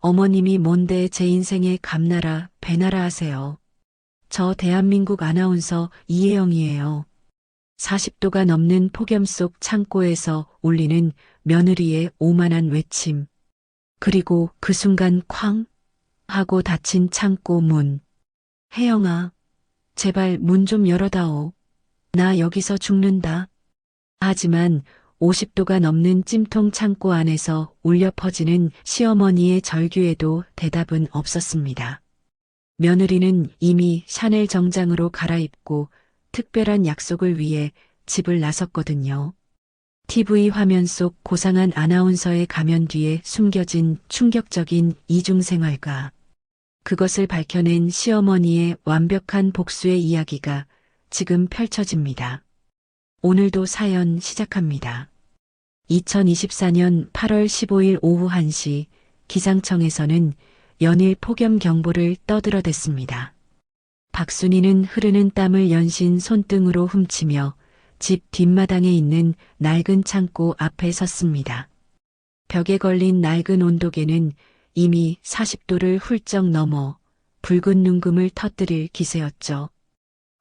어머님이 뭔데 제 인생에 감나라, 배나라 하세요. 저 대한민국 아나운서 이혜영이에요. 40도가 넘는 폭염 속 창고에서 울리는 며느리의 오만한 외침. 그리고 그 순간 쾅 하고 닫힌 창고 문. 혜영아, 제발 문 좀 열어다오. 나 여기서 죽는다. 하지만 50도가 넘는 찜통 창고 안에서 울려 퍼지는 시어머니의 절규에도 대답은 없었습니다. 며느리는 이미 샤넬 정장으로 갈아입고 특별한 약속을 위해 집을 나섰거든요. TV 화면 속 고상한 아나운서의 가면 뒤에 숨겨진 충격적인 이중생활과 그것을 밝혀낸 시어머니의 완벽한 복수의 이야기가 지금 펼쳐집니다. 오늘도 사연 시작합니다. 2024년 8월 15일 오후 1시 기상청에서는 연일 폭염 경보를 떠들어댔습니다. 박순이는 흐르는 땀을 연신 손등으로 훔치며 집 뒷마당에 있는 낡은 창고 앞에 섰습니다. 벽에 걸린 낡은 온도계는 이미 40도를 훌쩍 넘어 붉은 눈금을 터뜨릴 기세였죠.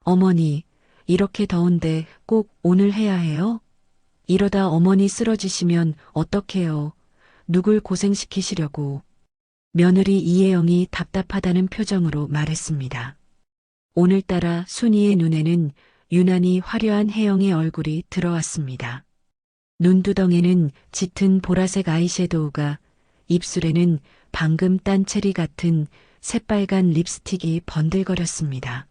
어머니, 이렇게 더운데 꼭 오늘 해야 해요? 이러다 어머니 쓰러지시면 어떡해요? 누굴 고생시키시려고. 며느리 이혜영이 답답하다는 표정으로 말했습니다. 오늘따라 순이의 눈에는 유난히 화려한 혜영의 얼굴이 들어왔습니다. 눈두덩에는 짙은 보라색 아이섀도우가, 입술에는 방금 딴 체리 같은 새빨간 립스틱이 번들거렸습니다.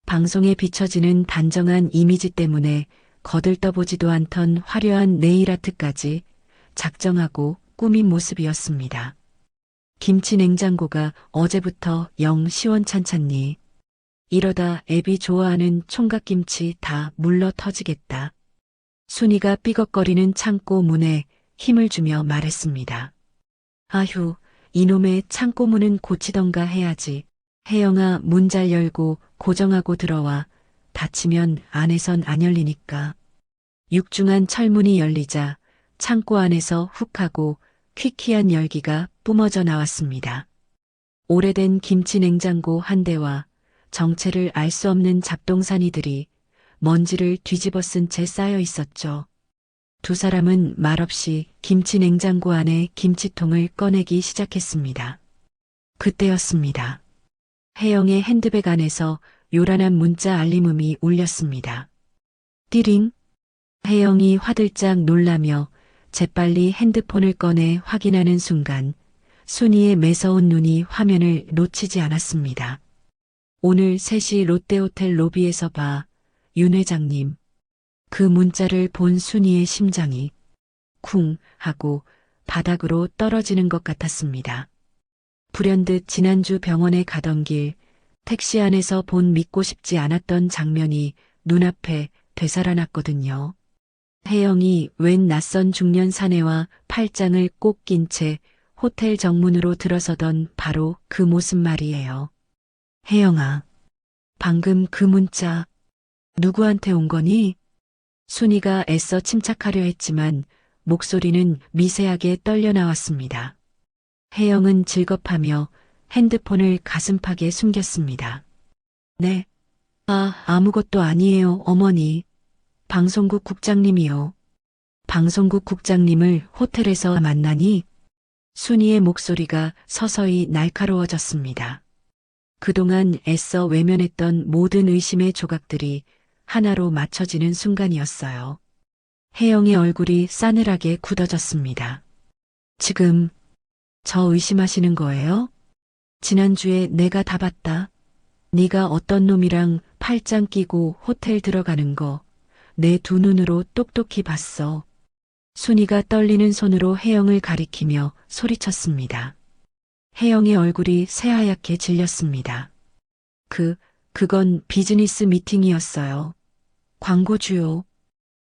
방송에 비춰지는 단정한 이미지 때문에 거들떠보지도 않던 화려한 네일아트까지 작정하고 꾸민 모습이었습니다. 김치 냉장고가 어제부터 영 시원찮잖니. 이러다 애비 좋아하는 총각김치 다 물러 터지겠다. 순이가 삐걱거리는 창고 문에 힘을 주며 말했습니다. 아휴, 이놈의 창고 문은 고치던가 해야지. 혜영아, 문 잘 열고 고정하고 들어와. 닫히면 안에선 안 열리니까. 육중한 철문이 열리자 창고 안에서 훅 하고 퀴퀴한 열기가 뿜어져 나왔습니다. 오래된 김치 냉장고 한 대와 정체를 알 수 없는 잡동사니들이 먼지를 뒤집어 쓴 채 쌓여 있었죠. 두 사람은 말없이 김치 냉장고 안에 김치통을 꺼내기 시작했습니다. 그때였습니다. 혜영의 핸드백 안에서 요란한 문자 알림음이 울렸습니다. 띠링. 혜영이 화들짝 놀라며 재빨리 핸드폰을 꺼내 확인하는 순간 순이의 매서운 눈이 화면을 놓치지 않았습니다. 오늘 3시 롯데호텔 로비에서 봐, 윤 회장님. 그 문자를 본 순이의 심장이 쿵 하고 바닥으로 떨어지는 것 같았습니다. 불현듯 지난주 병원에 가던 길, 택시 안에서 본 믿고 싶지 않았던 장면이 눈앞에 되살아났거든요. 혜영이 웬 낯선 중년 사내와 팔짱을 꼭 낀 채 호텔 정문으로 들어서던 바로 그 모습 말이에요. 혜영아, 방금 그 문자 누구한테 온 거니? 순이가 애써 침착하려 했지만 목소리는 미세하게 떨려 나왔습니다. 혜영은 질겁하며 핸드폰을 가슴팍에 숨겼습니다. 네. 아무것도 아니에요, 어머니. 방송국 국장님이요. 방송국 국장님을 호텔에서 만나니? 순이의 목소리가 서서히 날카로워졌습니다. 그동안 애써 외면했던 모든 의심의 조각들이 하나로 맞춰지는 순간이었어요. 혜영의 얼굴이 싸늘하게 굳어졌습니다. 지금 저 의심하시는 거예요? 지난주에 내가 다 봤다. 네가 어떤 놈이랑 팔짱 끼고 호텔 들어가는 거 내 두 눈으로 똑똑히 봤어. 순이가 떨리는 손으로 혜영을 가리키며 소리쳤습니다. 혜영의 얼굴이 새하얗게 질렸습니다. 그건 비즈니스 미팅이었어요. 광고주요.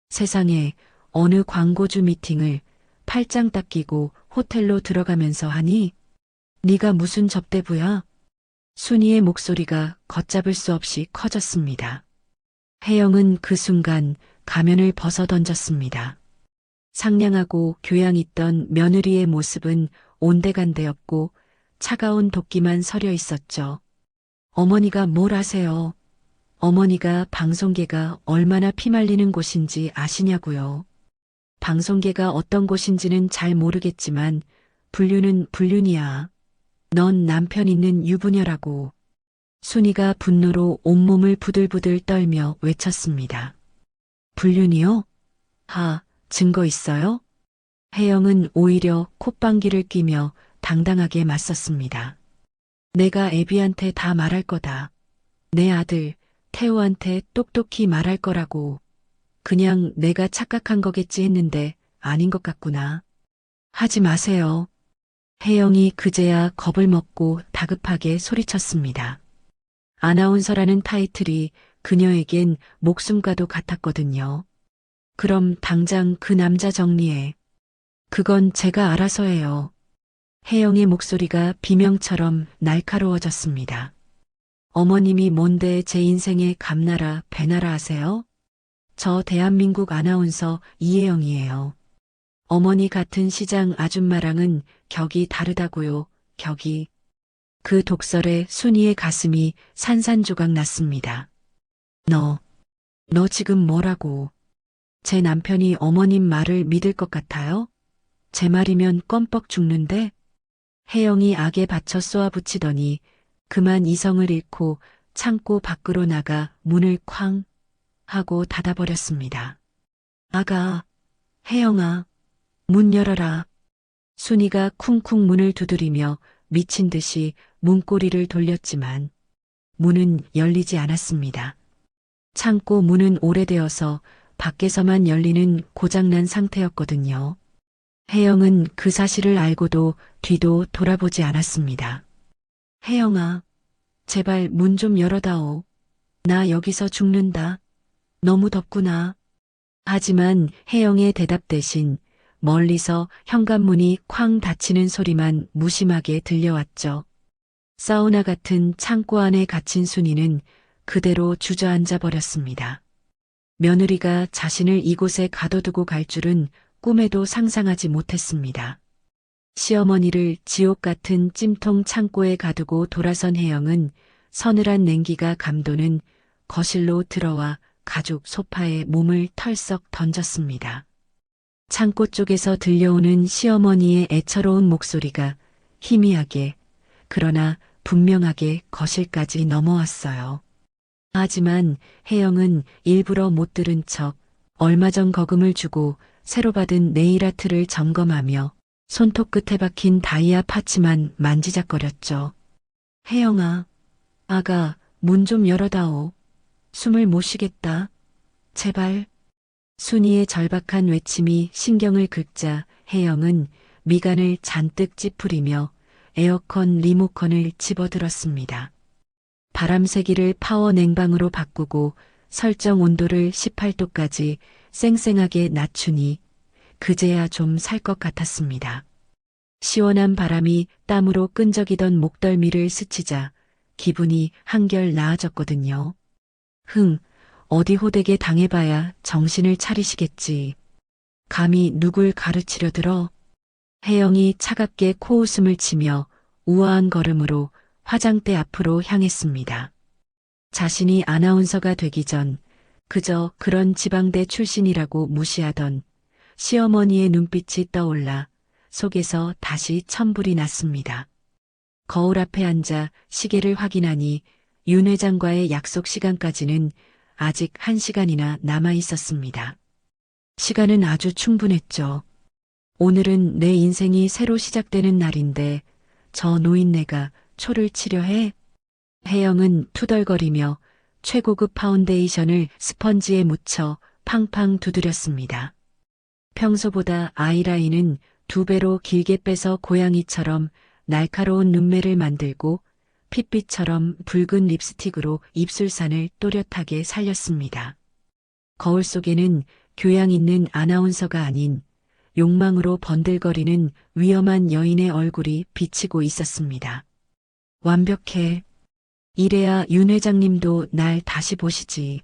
세상에 어느 광고주 미팅을 팔짱 딱 끼고 호텔로 들어가면서 하니? 네가 무슨 접대부야? 순이의 목소리가 걷잡을 수 없이 커졌습니다. 혜영은 그 순간 가면을 벗어 던졌습니다. 상냥하고 교양 있던 며느리의 모습은 온데간데없고 차가운 도끼만 서려 있었죠. 어머니가 뭘 아세요? 어머니가 방송계가 얼마나 피말리는 곳인지 아시냐고요. 방송계가 어떤 곳인지는 잘 모르겠지만 불륜은 불륜이야. 넌 남편 있는 유부녀라고. 순이가 분노로 온몸을 부들부들 떨며 외쳤습니다. 불륜이요? 증거 있어요? 혜영은 오히려 콧방귀를 뀌며 당당하게 맞섰습니다. 내가 애비한테 다 말할 거다. 내 아들, 태호한테 똑똑히 말할 거라고. 그냥 내가 착각한 거겠지 했는데 아닌 것 같구나. 하지 마세요. 혜영이 그제야 겁을 먹고 다급하게 소리쳤습니다. 아나운서라는 타이틀이 그녀에겐 목숨과도 같았거든요. 그럼 당장 그 남자 정리해. 그건 제가 알아서 해요. 혜영의 목소리가 비명처럼 날카로워졌습니다. 어머님이 뭔데 제 인생에 감나라 배나라 하세요? 저 대한민국 아나운서 이혜영이에요. 어머니 같은 시장 아줌마랑은 격이 다르다고요, 격이. 그 독설에 순이의 가슴이 산산조각 났습니다. 너 지금 뭐라고? 제 남편이 어머님 말을 믿을 것 같아요? 제 말이면 껌뻑 죽는데? 혜영이 악에 받쳐 쏘아붙이더니 그만 이성을 잃고 창고 밖으로 나가 문을 쾅 하고 닫아버렸습니다. 아가, 혜영아, 문 열어라. 순이가 쿵쿵 문을 두드리며 미친 듯이 문고리를 돌렸지만 문은 열리지 않았습니다. 창고 문은 오래되어서 밖에서만 열리는 고장난 상태였거든요. 혜영은 그 사실을 알고도 뒤도 돌아보지 않았습니다. 혜영아, 제발 문 좀 열어다오. 나 여기서 죽는다. 너무 덥구나. 하지만 혜영의 대답 대신 멀리서 현관문이 쾅 닫히는 소리만 무심하게 들려왔죠. 사우나 같은 창고 안에 갇힌 순이는 그대로 주저앉아 버렸습니다. 며느리가 자신을 이곳에 가둬두고 갈 줄은 꿈에도 상상하지 못했습니다. 시어머니를 지옥 같은 찜통 창고에 가두고 돌아선 혜영은 서늘한 냉기가 감도는 거실로 들어와 가죽 소파에 몸을 털썩 던졌습니다. 창고 쪽에서 들려오는 시어머니의 애처로운 목소리가 희미하게 그러나 분명하게 거실까지 넘어왔어요. 하지만 혜영은 일부러 못 들은 척 얼마 전 거금을 주고 새로 받은 네일아트를 점검하며 손톱 끝에 박힌 다이아 파츠만 만지작거렸죠. 혜영아, 아가, 문 좀 열어다오. 숨을 못 쉬겠다. 제발. 순이의 절박한 외침이 신경을 긁자 혜영은 미간을 잔뜩 찌푸리며 에어컨 리모컨을 집어들었습니다. 바람 세기를 파워 냉방으로 바꾸고 설정 온도를 18도까지 쌩쌩하게 낮추니 그제야 좀 살 것 같았습니다. 시원한 바람이 땀으로 끈적이던 목덜미를 스치자 기분이 한결 나아졌거든요. 어디 호되게 당해봐야 정신을 차리시겠지. 감히 누굴 가르치려 들어? 혜영이 차갑게 코웃음을 치며 우아한 걸음으로 화장대 앞으로 향했습니다. 자신이 아나운서가 되기 전 그저 그런 지방대 출신이라고 무시하던 시어머니의 눈빛이 떠올라 속에서 다시 천불이 났습니다. 거울 앞에 앉아 시계를 확인하니 윤 회장과의 약속 시간까지는 아직 1시간이나 남아 있었습니다. 시간은 아주 충분했죠. 오늘은 내 인생이 새로 시작되는 날인데 저 노인네가 초를 치려 해? 혜영은 투덜거리며 최고급 파운데이션을 스펀지에 묻혀 팡팡 두드렸습니다. 평소보다 아이라인은 2배로 길게 빼서 고양이처럼 날카로운 눈매를 만들고 핏빛처럼 붉은 립스틱으로 입술산을 또렷하게 살렸습니다. 거울 속에는 교양 있는 아나운서가 아닌 욕망으로 번들거리는 위험한 여인의 얼굴이 비치고 있었습니다. 완벽해. 이래야 윤 회장님도 날 다시 보시지.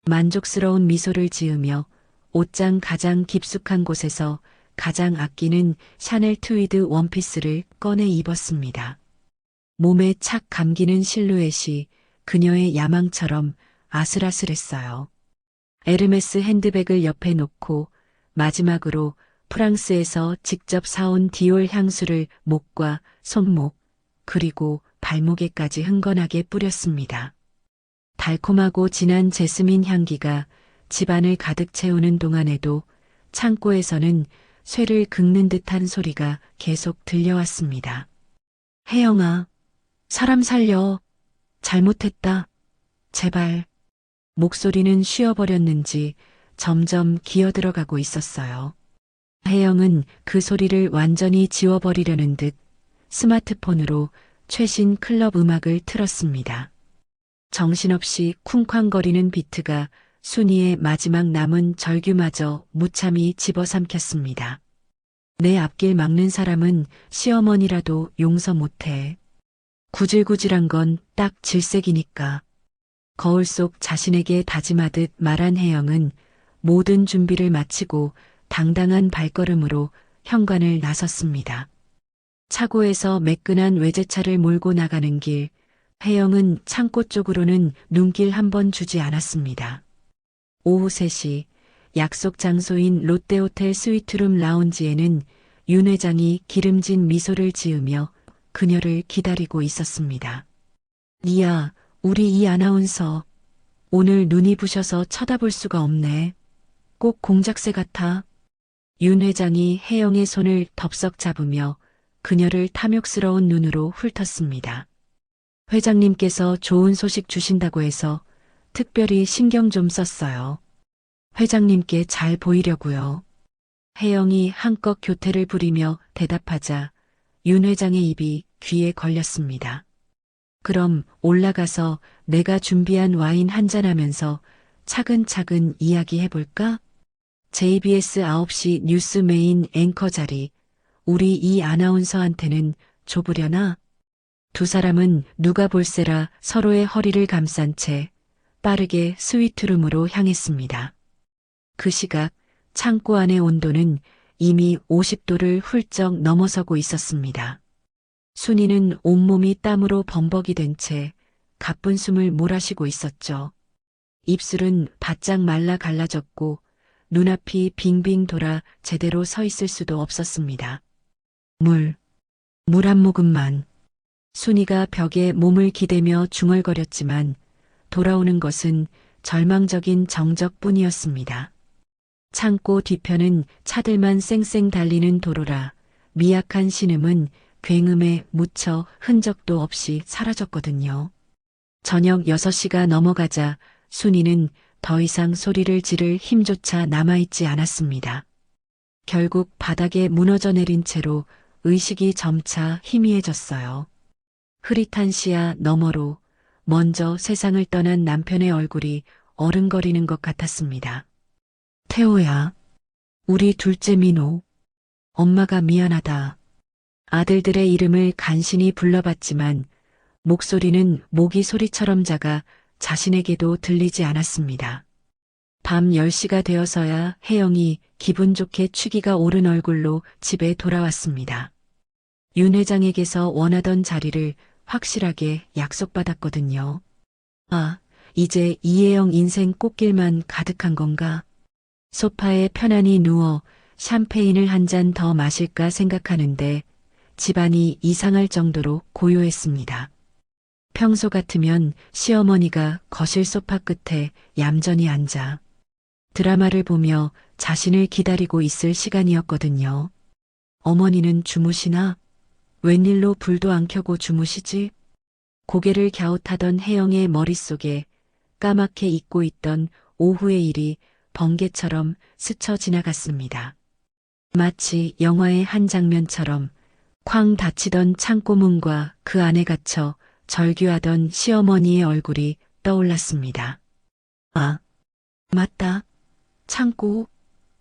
만족스러운 미소를 지으며 옷장 가장 깊숙한 곳에서 가장 아끼는 샤넬 트위드 원피스를 꺼내 입었습니다. 몸에 착 감기는 실루엣이 그녀의 야망처럼 아슬아슬했어요. 에르메스 핸드백을 옆에 놓고 마지막으로 프랑스에서 직접 사온 디올 향수를 목과 손목 그리고 발목에까지 흥건하게 뿌렸습니다. 달콤하고 진한 제스민 향기가 집안을 가득 채우는 동안에도 창고에서는 쇠를 긁는 듯한 소리가 계속 들려왔습니다. 혜영아, 사람 살려. 잘못했다. 제발. 목소리는 쉬어버렸는지 점점 기어들어가고 있었어요. 혜영은 그 소리를 완전히 지워버리려는 듯 스마트폰으로 최신 클럽 음악을 틀었습니다. 정신없이 쿵쾅거리는 비트가 순이의 마지막 남은 절규마저 무참히 집어삼켰습니다. 내 앞길 막는 사람은 시어머니라도 용서 못해. 구질구질한 건 딱 질색이니까. 거울 속 자신에게 다짐하듯 말한 혜영은 모든 준비를 마치고 당당한 발걸음으로 현관을 나섰습니다. 차고에서 매끈한 외제차를 몰고 나가는 길, 혜영은 창고 쪽으로는 눈길 한 번 주지 않았습니다. 오후 3시 약속 장소인 롯데호텔 스위트룸 라운지에는 윤 회장이 기름진 미소를 지으며 그녀를 기다리고 있었습니다. 니야, 우리 이 아나운서. 오늘 눈이 부셔서 쳐다볼 수가 없네. 꼭 공작새 같아. 윤 회장이 혜영의 손을 덥석 잡으며 그녀를 탐욕스러운 눈으로 훑었습니다. 회장님께서 좋은 소식 주신다고 해서 특별히 신경 좀 썼어요. 회장님께 잘 보이려고요. 혜영이 한껏 교태를 부리며 대답하자 윤 회장의 입이 귀에 걸렸습니다. 그럼 올라가서 내가 준비한 와인 한잔하면서 차근차근 이야기해볼까? JBS 9시 뉴스 메인 앵커 자리, 우리 이 아나운서한테는 좁으려나? 두 사람은 누가 볼세라 서로의 허리를 감싼 채 빠르게 스위트룸으로 향했습니다. 그 시각 창고 안의 온도는 이미 50도를 훌쩍 넘어서고 있었습니다. 순이는 온몸이 땀으로 범벅이 된 채 가쁜 숨을 몰아쉬고 있었죠. 입술은 바짝 말라 갈라졌고 눈앞이 빙빙 돌아 제대로 서 있을 수도 없었습니다. 물 한 모금만. 순이가 벽에 몸을 기대며 중얼거렸지만 돌아오는 것은 절망적인 정적뿐이었습니다. 창고 뒤편은 차들만 쌩쌩 달리는 도로라 미약한 신음은 굉음에 묻혀 흔적도 없이 사라졌거든요. 저녁 6시가 넘어가자 순이는 더 이상 소리를 지를 힘조차 남아있지 않았습니다. 결국 바닥에 무너져 내린 채로 의식이 점차 희미해졌어요. 흐릿한 시야 너머로 먼저 세상을 떠난 남편의 얼굴이 어른거리는 것 같았습니다. 태호야, 우리 둘째 민호. 엄마가 미안하다. 아들들의 이름을 간신히 불러봤지만 목소리는 모기 소리처럼 작아 자신에게도 들리지 않았습니다. 밤 10시가 되어서야 혜영이 기분 좋게 취기가 오른 얼굴로 집에 돌아왔습니다. 윤 회장에게서 원하던 자리를 확실하게 약속받았거든요. 아, 이제 이혜영 인생 꽃길만 가득한 건가? 소파에 편안히 누워 샴페인을 한 잔 더 마실까 생각하는데 집안이 이상할 정도로 고요했습니다. 평소 같으면 시어머니가 거실 소파 끝에 얌전히 앉아 드라마를 보며 자신을 기다리고 있을 시간이었거든요. 어머니는 주무시나? 웬일로 불도 안 켜고 주무시지? 고개를 갸웃하던 혜영의 머릿속에 까맣게 잊고 있던 오후의 일이 번개처럼 스쳐 지나갔습니다. 마치 영화의 한 장면처럼 쾅 닫히던 창고 문과 그 안에 갇혀 절규하던 시어머니의 얼굴이 떠올랐습니다. 아, 맞다. 창고.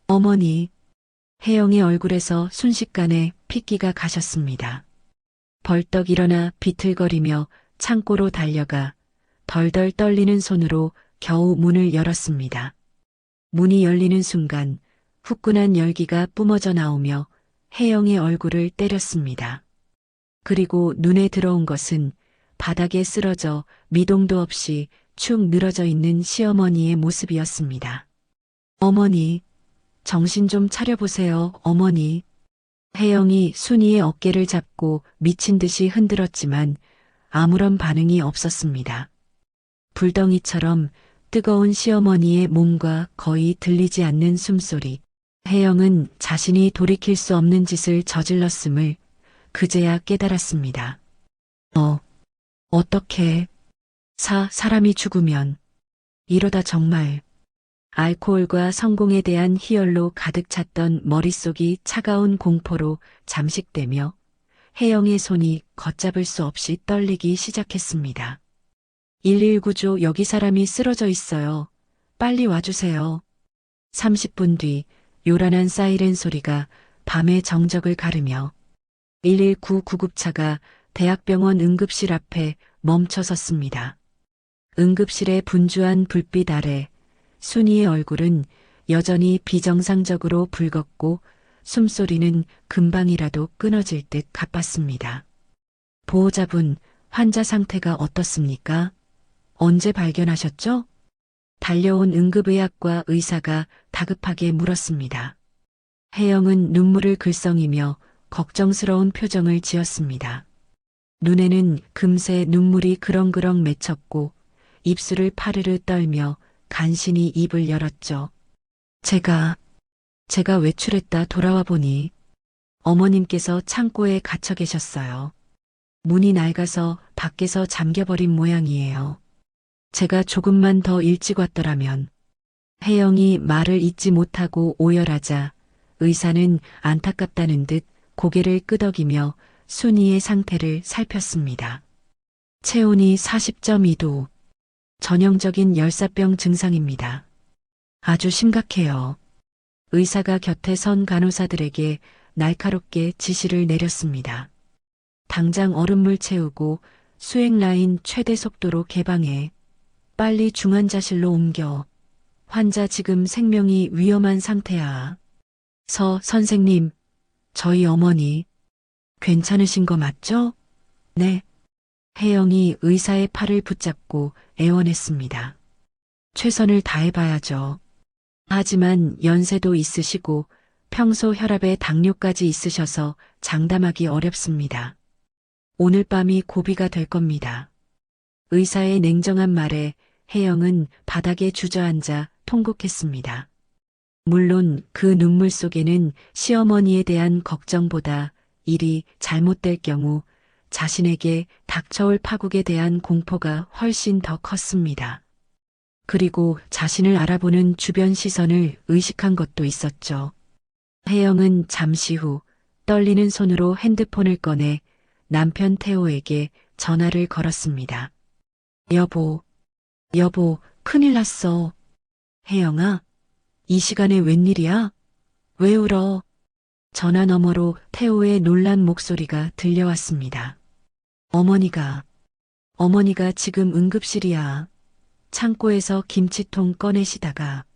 어머니. 혜영의 얼굴에서 순식간에 핏기가 가셨습니다. 벌떡 일어나 비틀거리며 창고로 달려가 덜덜 떨리는 손으로 겨우 문을 열었습니다. 문이 열리는 순간 후끈한 열기가 뿜어져 나오며 혜영의 얼굴을 때렸습니다. 그리고 눈에 들어온 것은 바닥에 쓰러져 미동도 없이 축 늘어져 있는 시어머니의 모습이었습니다. 어머니, 정신 좀 차려보세요, 어머니. 혜영이 순이의 어깨를 잡고 미친 듯이 흔들었지만 아무런 반응이 없었습니다. 불덩이처럼 뜨거운 시어머니의 몸과 거의 들리지 않는 숨소리. 혜영은 자신이 돌이킬 수 없는 짓을 저질렀음을 그제야 깨달았습니다. 어떻게, 사람이 죽으면, 이러다 정말, 알코올과 성공에 대한 희열로 가득 찼던 머릿속이 차가운 공포로 잠식되며 혜영의 손이 걷잡을 수 없이 떨리기 시작했습니다. 119조 여기 사람이 쓰러져 있어요. 빨리 와주세요. 30분 뒤 요란한 사이렌 소리가 밤의 정적을 가르며 119 구급차가 대학병원 응급실 앞에 멈춰 섰습니다. 응급실의 분주한 불빛 아래 순이의 얼굴은 여전히 비정상적으로 붉었고 숨소리는 금방이라도 끊어질 듯 가빴습니다. 보호자분, 환자 상태가 어떻습니까? 언제 발견하셨죠? 달려온 응급의학과 의사가 다급하게 물었습니다. 혜영은 눈물을 글썽이며 걱정스러운 표정을 지었습니다. 눈에는 금세 눈물이 그렁그렁 맺혔고 입술을 파르르 떨며 간신히 입을 열었죠. 제가 외출했다 돌아와 보니 어머님께서 창고에 갇혀 계셨어요. 문이 낡아서 밖에서 잠겨버린 모양이에요. 제가 조금만 더 일찍 왔더라면. 혜영이 말을 잇지 못하고 오열하자 의사는 안타깝다는 듯 고개를 끄덕이며 순이의 상태를 살폈습니다. 체온이 40.2도. 전형적인 열사병 증상입니다. 아주 심각해요. 의사가 곁에 선 간호사들에게 날카롭게 지시를 내렸습니다. 당장 얼음물 채우고 수행 라인 최대 속도로 개방해. 빨리 중환자실로 옮겨. 환자 지금 생명이 위험한 상태야. 선생님, 저희 어머니 괜찮으신 거 맞죠? 네. 혜영이 의사의 팔을 붙잡고 애원했습니다. 최선을 다해봐야죠. 하지만 연세도 있으시고 평소 혈압에 당뇨까지 있으셔서 장담하기 어렵습니다. 오늘 밤이 고비가 될 겁니다. 의사의 냉정한 말에 혜영은 바닥에 주저앉아 통곡했습니다. 물론 그 눈물 속에는 시어머니에 대한 걱정보다 일이 잘못될 경우 자신에게 닥쳐올 파국에 대한 공포가 훨씬 더 컸습니다. 그리고 자신을 알아보는 주변 시선을 의식한 것도 있었죠. 혜영은 잠시 후 떨리는 손으로 핸드폰을 꺼내 남편 태호에게 전화를 걸었습니다. 여보, 큰일 났어. 혜영아, 이 시간에 웬일이야? 왜 울어? 전화 너머로 태호의 놀란 목소리가 들려왔습니다. 어머니가 지금 응급실이야. 창고에서 김치통 꺼내시다가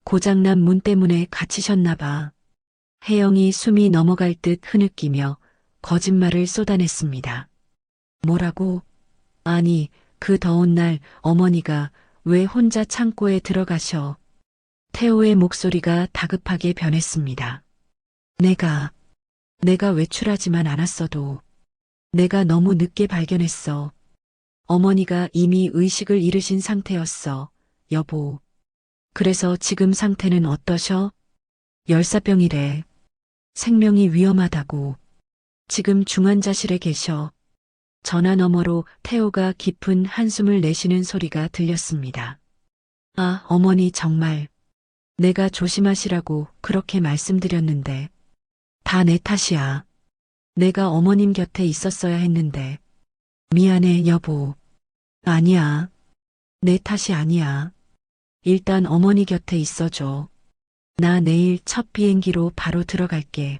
고장난 문 때문에 갇히셨나 봐. 혜영이 숨이 넘어갈 듯 흐느끼며 거짓말을 쏟아냈습니다. 뭐라고? 아니, 그 더운 날 어머니가 왜 혼자 창고에 들어가셔? 태호의 목소리가 다급하게 변했습니다. 내가 외출하지만 않았어도 내가 너무 늦게 발견했어. 어머니가 이미 의식을 잃으신 상태였어, 여보. 그래서 지금 상태는 어떠셔? 열사병이래. 생명이 위험하다고. 지금 중환자실에 계셔. 전화 너머로 태호가 깊은 한숨을 내쉬는 소리가 들렸습니다. 아, 어머니 정말. 내가 조심하시라고 그렇게 말씀드렸는데. 다 내 탓이야. 내가 어머님 곁에 있었어야 했는데. 미안해, 여보. 아니야. 내 탓이 아니야. 일단 어머니 곁에 있어줘. 나 내일 첫 비행기로 바로 들어갈게.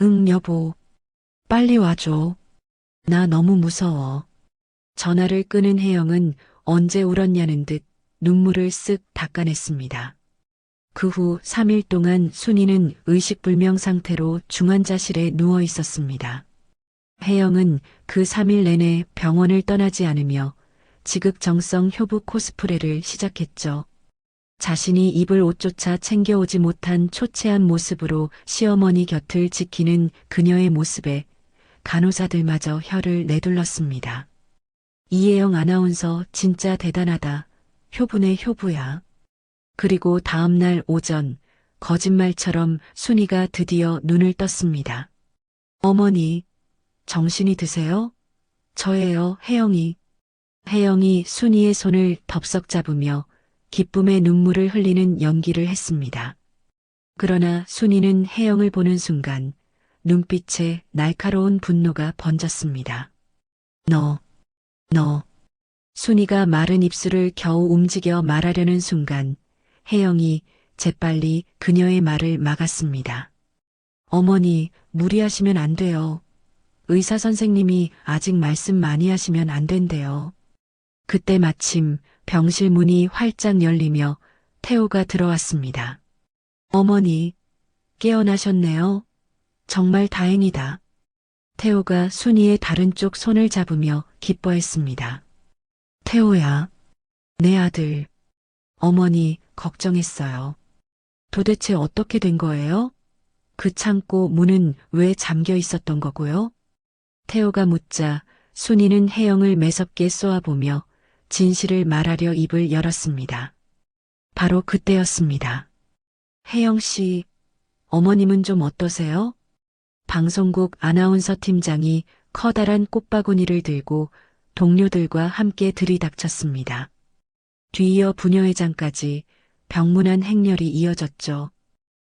응, 여보. 빨리 와줘. 나 너무 무서워. 전화를 끄는 혜영은 언제 울었냐는 듯 눈물을 쓱 닦아냈습니다. 그 후 3일 동안 순이는 의식불명 상태로 중환자실에 누워 있었습니다. 혜영은 그 3일 내내 병원을 떠나지 않으며 지극정성 효부 코스프레를 시작했죠. 자신이 입을 옷조차 챙겨오지 못한 초췌한 모습으로 시어머니 곁을 지키는 그녀의 모습에 간호사들마저 혀를 내둘렀습니다. 이혜영 아나운서 진짜 대단하다. 효부네 효부야. 그리고 다음날 오전 거짓말처럼 순이가 드디어 눈을 떴습니다. 어머니, 정신이 드세요? 저예요, 혜영이. 혜영이 순이의 손을 덥석 잡으며 기쁨의 눈물을 흘리는 연기를 했습니다. 그러나 순이는 혜영을 보는 순간 눈빛에 날카로운 분노가 번졌습니다. 너. 순이가 마른 입술을 겨우 움직여 말하려는 순간 혜영이 재빨리 그녀의 말을 막았습니다. 어머니, 무리하시면 안 돼요. 의사 선생님이 아직 말씀 많이 하시면 안 된대요. 그때 마침 병실 문이 활짝 열리며 태호가 들어왔습니다. 어머니, 깨어나셨네요. 정말 다행이다. 태호가 순이의 다른 쪽 손을 잡으며 기뻐했습니다. 태호야, 내 아들. 어머니, 걱정했어요. 도대체 어떻게 된 거예요? 그 창고 문은 왜 잠겨 있었던 거고요? 태호가 묻자 순이는 혜영을 매섭게 쏘아보며 진실을 말하려 입을 열었습니다. 바로 그때였습니다. 혜영 씨, 어머님은 좀 어떠세요? 방송국 아나운서 팀장이 커다란 꽃바구니를 들고 동료들과 함께 들이닥쳤습니다. 뒤이어 부녀회장까지 병문안 행렬이 이어졌죠.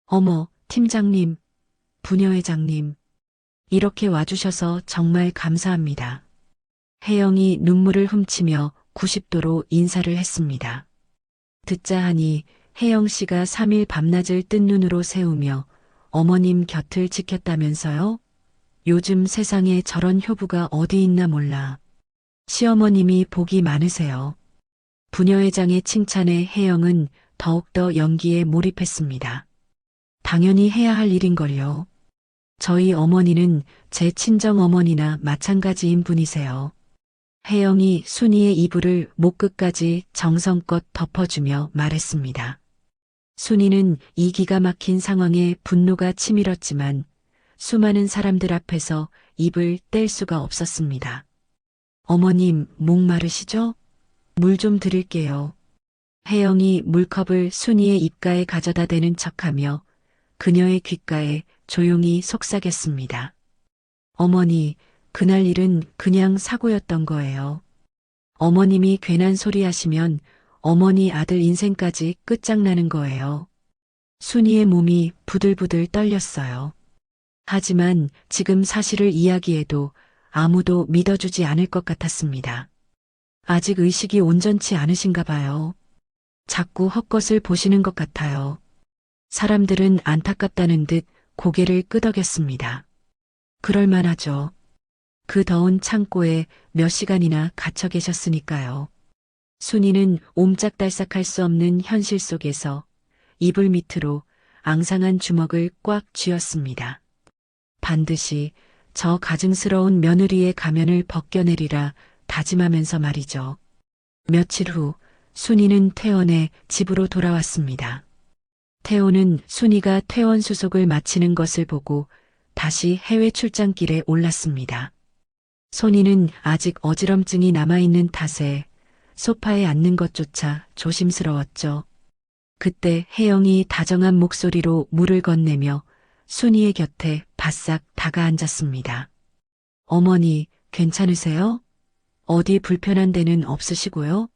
어머, 팀장님, 부녀회장님, 이렇게 와주셔서 정말 감사합니다. 혜영이 눈물을 훔치며 90도로 인사를 했습니다. 듣자 하니 혜영 씨가 3일 밤낮을 뜬 눈으로 세우며 어머님 곁을 지켰다면서요? 요즘 세상에 저런 효부가 어디 있나 몰라. 시어머님이 복이 많으세요. 부녀회장의 칭찬에 혜영은 더욱더 연기에 몰입했습니다. 당연히 해야 할 일인걸요. 저희 어머니는 제 친정 어머니나 마찬가지인 분이세요. 혜영이 순이의 이불을 목끝까지 정성껏 덮어주며 말했습니다. 순이는 이 기가 막힌 상황에 분노가 치밀었지만 수많은 사람들 앞에서 입을 뗄 수가 없었습니다. 어머님, 목마르시죠? 물 좀 드릴게요. 혜영이 물컵을 순이의 입가에 가져다 대는 척하며 그녀의 귓가에 조용히 속삭였습니다. 어머니, 그날 일은 그냥 사고였던 거예요. 어머님이 괜한 소리 하시면 어머니 아들 인생까지 끝장나는 거예요. 순이의 몸이 부들부들 떨렸어요. 하지만 지금 사실을 이야기해도 아무도 믿어주지 않을 것 같았습니다. 아직 의식이 온전치 않으신가 봐요. 자꾸 헛것을 보시는 것 같아요. 사람들은 안타깝다는 듯 고개를 끄덕였습니다. 그럴만하죠. 그 더운 창고에 몇 시간이나 갇혀 계셨으니까요. 순이는 옴짝달싹할 수 없는 현실 속에서 이불 밑으로 앙상한 주먹을 꽉 쥐었습니다. 반드시 저 가증스러운 며느리의 가면을 벗겨내리라 다짐하면서 말이죠. 며칠 후 순이는 퇴원해 집으로 돌아왔습니다. 태호는 순이가 퇴원 수속을 마치는 것을 보고 다시 해외 출장길에 올랐습니다. 손이는 아직 어지럼증이 남아있는 탓에 소파에 앉는 것조차 조심스러웠죠. 그때 혜영이 다정한 목소리로 물을 건네며 순이의 곁에 바싹 다가앉았습니다. 어머니, 괜찮으세요? 어디 불편한 데는 없으시고요?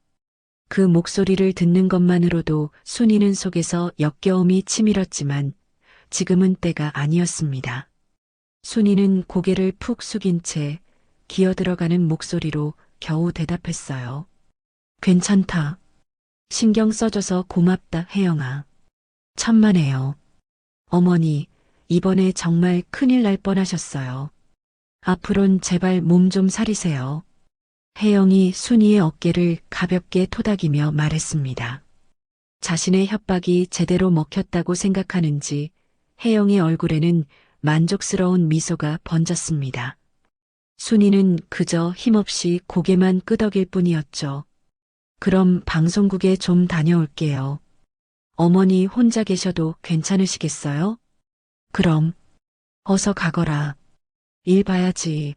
그 목소리를 듣는 것만으로도 순이는 속에서 역겨움이 치밀었지만 지금은 때가 아니었습니다. 순이는 고개를 푹 숙인 채 기어들어가는 목소리로 겨우 대답했어요. 괜찮다. 신경 써줘서 고맙다, 혜영아. 천만에요. 어머니, 이번에 정말 큰일 날 뻔하셨어요. 앞으론 제발 몸 좀 사리세요. 혜영이 순이의 어깨를 가볍게 토닥이며 말했습니다. 자신의 협박이 제대로 먹혔다고 생각하는지 혜영의 얼굴에는 만족스러운 미소가 번졌습니다. 순이는 그저 힘없이 고개만 끄덕일 뿐이었죠. 그럼 방송국에 좀 다녀올게요. 어머니 혼자 계셔도 괜찮으시겠어요? 그럼 어서 가거라. 일 봐야지.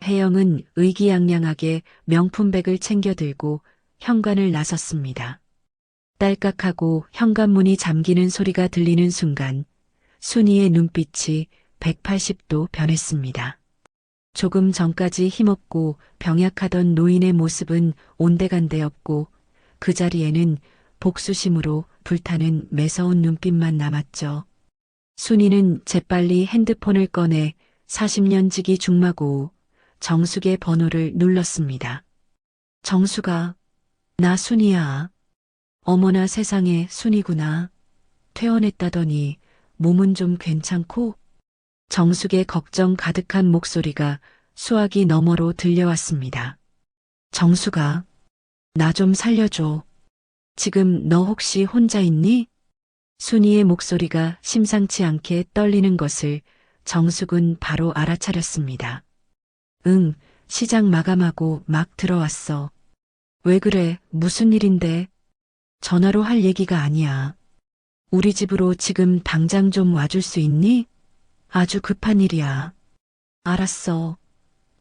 혜영은 의기양양하게 명품백을 챙겨 들고 현관을 나섰습니다. 딸깍하고 현관문이 잠기는 소리가 들리는 순간 순이의 눈빛이 180도 변했습니다. 조금 전까지 힘없고 병약하던 노인의 모습은 온데간데 없고 그 자리에는 복수심으로 불타는 매서운 눈빛만 남았죠. 순이는 재빨리 핸드폰을 꺼내 40년 지기 중마고 정숙의 번호를 눌렀습니다. 정숙아, 나 순이야. 어머나 세상에 순이구나. 퇴원했다더니 몸은 좀 괜찮고? 정숙의 걱정 가득한 목소리가 수화기 너머로 들려왔습니다. 정숙아, 나 좀 살려줘. 지금 너 혹시 혼자 있니? 순이의 목소리가 심상치 않게 떨리는 것을 정숙은 바로 알아차렸습니다. 응, 시장 마감하고 막 들어왔어. 왜 그래, 무슨 일인데? 전화로 할 얘기가 아니야. 우리 집으로 지금 당장 좀 와줄 수 있니? 아주 급한 일이야. 알았어.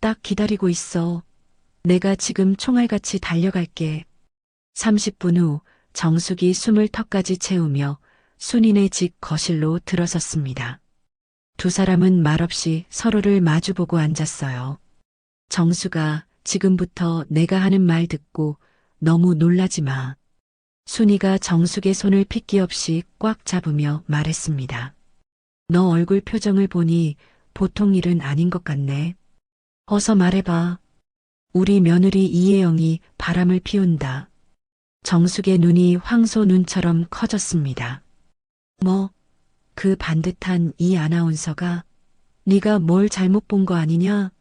딱 기다리고 있어. 내가 지금 총알같이 달려갈게. 30분 후 정숙이 숨을 턱까지 채우며 순이네 집 거실로 들어섰습니다. 두 사람은 말없이 서로를 마주보고 앉았어요. 정수가 지금부터 내가 하는 말 듣고 너무 놀라지 마. 순이가 정숙의 손을 핏기 없이 꽉 잡으며 말했습니다. 너 얼굴 표정을 보니 보통 일은 아닌 것 같네. 어서 말해봐. 우리 며느리 이혜영이 바람을 피운다. 정숙의 눈이 황소 눈처럼 커졌습니다. 뭐, 그 반듯한 이 아나운서가 네가 뭘 잘못 본 거 아니냐?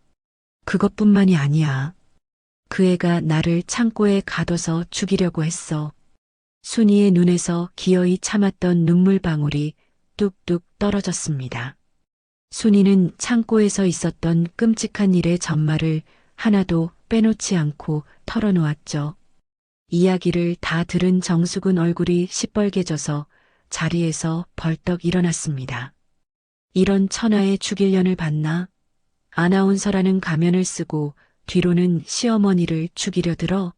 그것뿐만이 아니야. 그 애가 나를 창고에 가둬서 죽이려고 했어. 순이의 눈에서 기어이 참았던 눈물방울이 뚝뚝 떨어졌습니다. 순이는 창고에서 있었던 끔찍한 일의 전말을 하나도 빼놓지 않고 털어놓았죠. 이야기를 다 들은 정숙은 얼굴이 시뻘개져서 자리에서 벌떡 일어났습니다. 이런 천하의 죽일년을 봤나? 아나운서라는 가면을 쓰고 뒤로는 시어머니를 죽이려 들어?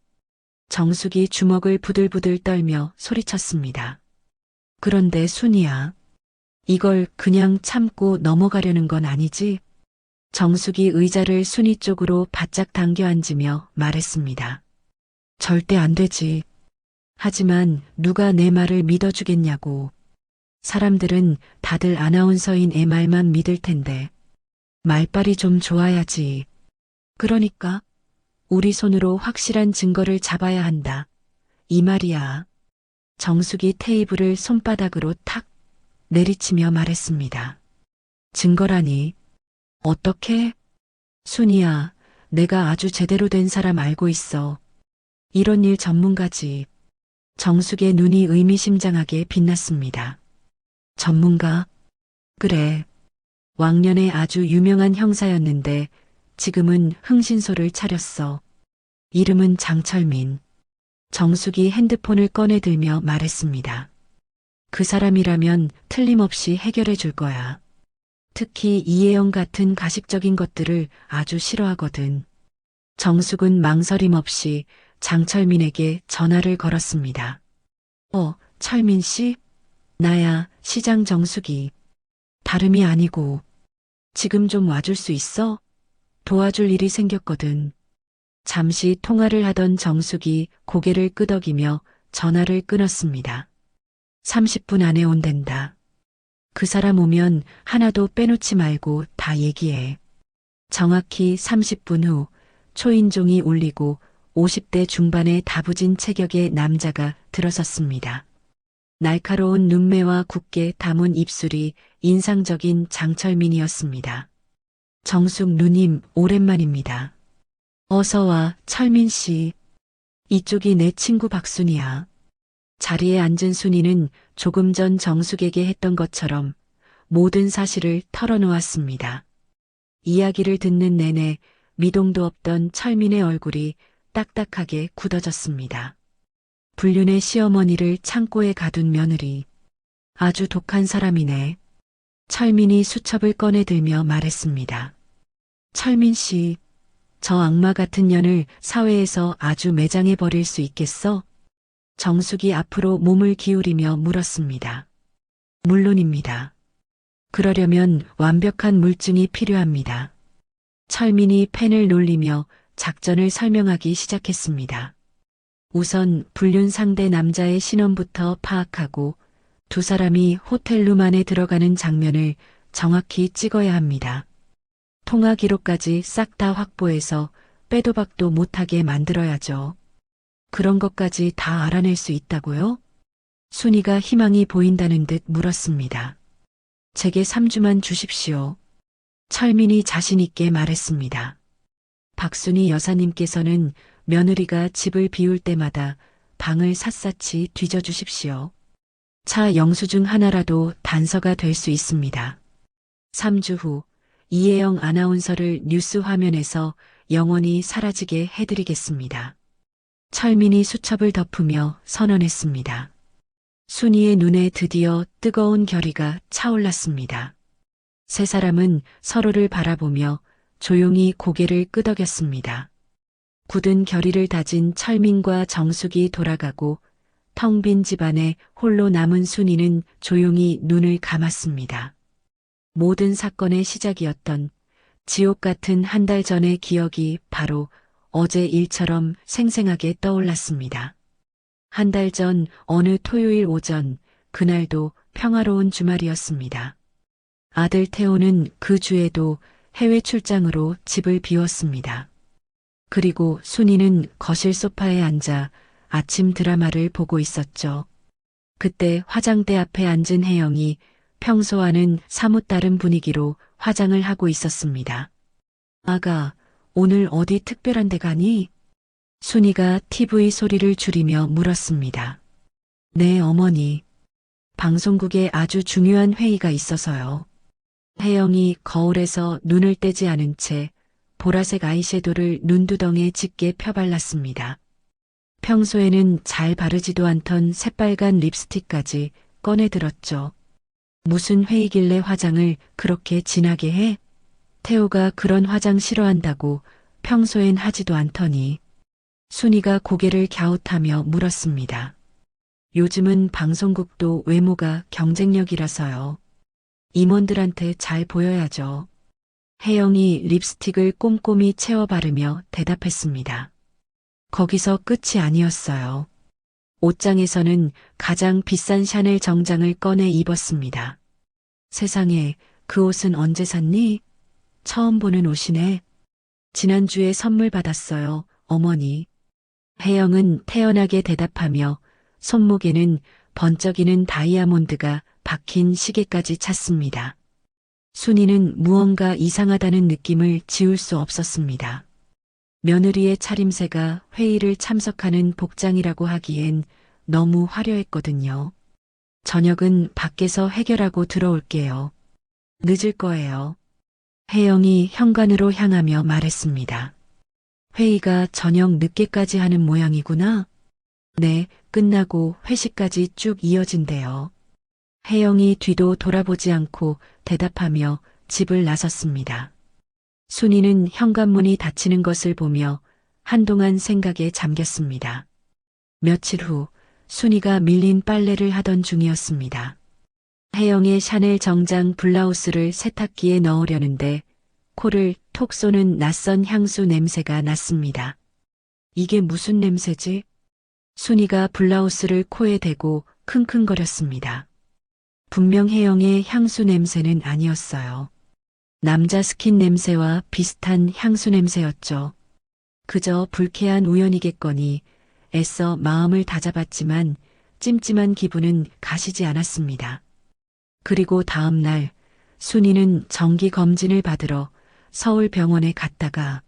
정숙이 주먹을 부들부들 떨며 소리쳤습니다. 그런데 순이야. 이걸 그냥 참고 넘어가려는 건 아니지? 정숙이 의자를 순이 쪽으로 바짝 당겨 앉으며 말했습니다. 절대 안 되지. 하지만 누가 내 말을 믿어주겠냐고. 사람들은 다들 아나운서인 애 말만 믿을 텐데. 말빨이 좀 좋아야지. 그러니까 우리 손으로 확실한 증거를 잡아야 한다. 이 말이야. 정숙이 테이블을 손바닥으로 탁 내리치며 말했습니다. 증거라니. 어떻게? 순이야, 내가 아주 제대로 된 사람 알고 있어. 이런 일 전문가지. 정숙의 눈이 의미심장하게 빛났습니다. 전문가? 그래. 왕년에 아주 유명한 형사였는데 지금은 흥신소를 차렸어. 이름은 장철민. 정숙이 핸드폰을 꺼내들며 말했습니다. 그 사람이라면 틀림없이 해결해 줄 거야. 특히 이혜영 같은 가식적인 것들을 아주 싫어하거든. 정숙은 망설임 없이 장철민에게 전화를 걸었습니다. 철민 씨? 나야, 시장 정숙이. 다름이 아니고. 지금 좀 와줄 수 있어? 도와줄 일이 생겼거든. 잠시 통화를 하던 정숙이 고개를 끄덕이며 전화를 끊었습니다. 30분 안에 온댄다. 그 사람 오면 하나도 빼놓지 말고 다 얘기해. 정확히 30분 후 초인종이 울리고 50대 중반의 다부진 체격의 남자가 들어섰습니다. 날카로운 눈매와 굳게 담은 입술이 인상적인 장철민이었습니다. 정숙 누님, 오랜만입니다. 어서 와, 철민 씨. 이쪽이 내 친구 박순이야. 자리에 앉은 순이는 조금 전 정숙에게 했던 것처럼 모든 사실을 털어놓았습니다. 이야기를 듣는 내내 미동도 없던 철민의 얼굴이 딱딱하게 굳어졌습니다. 불륜의 시어머니를 창고에 가둔 며느리. 아주 독한 사람이네. 철민이 수첩을 꺼내 들며 말했습니다. 철민 씨, 저 악마 같은 년을 사회에서 아주 매장해 버릴 수 있겠어? 정숙이 앞으로 몸을 기울이며 물었습니다. 물론입니다. 그러려면 완벽한 물증이 필요합니다. 철민이 펜을 놀리며 작전을 설명하기 시작했습니다. 우선 불륜 상대 남자의 신원부터 파악하고 두 사람이 호텔룸 안에 들어가는 장면을 정확히 찍어야 합니다. 통화 기록까지 싹 다 확보해서 빼도 박도 못하게 만들어야죠. 그런 것까지 다 알아낼 수 있다고요? 순이가 희망이 보인다는 듯 물었습니다. 제게 3주만 주십시오. 철민이 자신 있게 말했습니다. 박순이 여사님께서는 며느리가 집을 비울 때마다 방을 샅샅이 뒤져주십시오. 차 영수증 하나라도 단서가 될 수 있습니다. 3주 후 이혜영 아나운서를 뉴스 화면에서 영원히 사라지게 해드리겠습니다. 철민이 수첩을 덮으며 선언했습니다. 순이의 눈에 드디어 뜨거운 결의가 차올랐습니다. 세 사람은 서로를 바라보며 조용히 고개를 끄덕였습니다. 굳은 결의를 다진 철민과 정숙이 돌아가고 텅 빈 집안에 홀로 남은 순이는 조용히 눈을 감았습니다. 모든 사건의 시작이었던 지옥 같은 한 달 전의 기억이 바로 어제 일처럼 생생하게 떠올랐습니다. 한 달 전 어느 토요일 오전, 그날도 평화로운 주말이었습니다. 아들 태호는 그 주에도 해외 출장으로 집을 비웠습니다. 그리고 순이는 거실 소파에 앉아 아침 드라마를 보고 있었죠. 그때 화장대 앞에 앉은 혜영이 평소와는 사뭇 다른 분위기로 화장을 하고 있었습니다. 아가, 오늘 어디 특별한 데 가니? 순이가 TV 소리를 줄이며 물었습니다. 네, 어머니. 방송국에 아주 중요한 회의가 있어서요. 혜영이 거울에서 눈을 떼지 않은 채 보라색 아이섀도를 눈두덩에 짙게 펴발랐습니다. 평소에는 잘 바르지도 않던 새빨간 립스틱까지 꺼내들었죠. 무슨 회의길래 화장을 그렇게 진하게 해? 태호가 그런 화장 싫어한다고 평소엔 하지도 않더니. 순이가 고개를 갸웃하며 물었습니다. 요즘은 방송국도 외모가 경쟁력이라서요. 임원들한테 잘 보여야죠. 혜영이 립스틱을 꼼꼼히 채워 바르며 대답했습니다. 거기서 끝이 아니었어요. 옷장에서는 가장 비싼 샤넬 정장을 꺼내 입었습니다. 세상에, 그 옷은 언제 샀니? 처음 보는 옷이네. 지난주에 선물 받았어요, 어머니. 혜영은 태연하게 대답하며 손목에는 번쩍이는 다이아몬드가 박힌 시계까지 찼습니다. 순이는 무언가 이상하다는 느낌을 지울 수 없었습니다. 며느리의 차림새가 회의를 참석하는 복장이라고 하기엔 너무 화려했거든요. 저녁은 밖에서 해결하고 들어올게요. 늦을 거예요. 혜영이 현관으로 향하며 말했습니다. 회의가 저녁 늦게까지 하는 모양이구나. 네, 끝나고 회식까지 쭉 이어진대요. 혜영이 뒤도 돌아보지 않고 대답하며 집을 나섰습니다. 순이는 현관문이 닫히는 것을 보며 한동안 생각에 잠겼습니다. 며칠 후 순이가 밀린 빨래를 하던 중이었습니다. 혜영의 샤넬 정장 블라우스를 세탁기에 넣으려는데 코를 톡 쏘는 낯선 향수 냄새가 났습니다. 이게 무슨 냄새지? 순이가 블라우스를 코에 대고 킁킁거렸습니다. 분명 혜영의 향수 냄새는 아니었어요. 남자 스킨 냄새와 비슷한 향수 냄새였죠. 그저 불쾌한 우연이겠거니 애써 마음을 다잡았지만 찜찜한 기분은 가시지 않았습니다. 그리고 다음 날 순이는 정기 검진을 받으러 서울 병원에 갔다가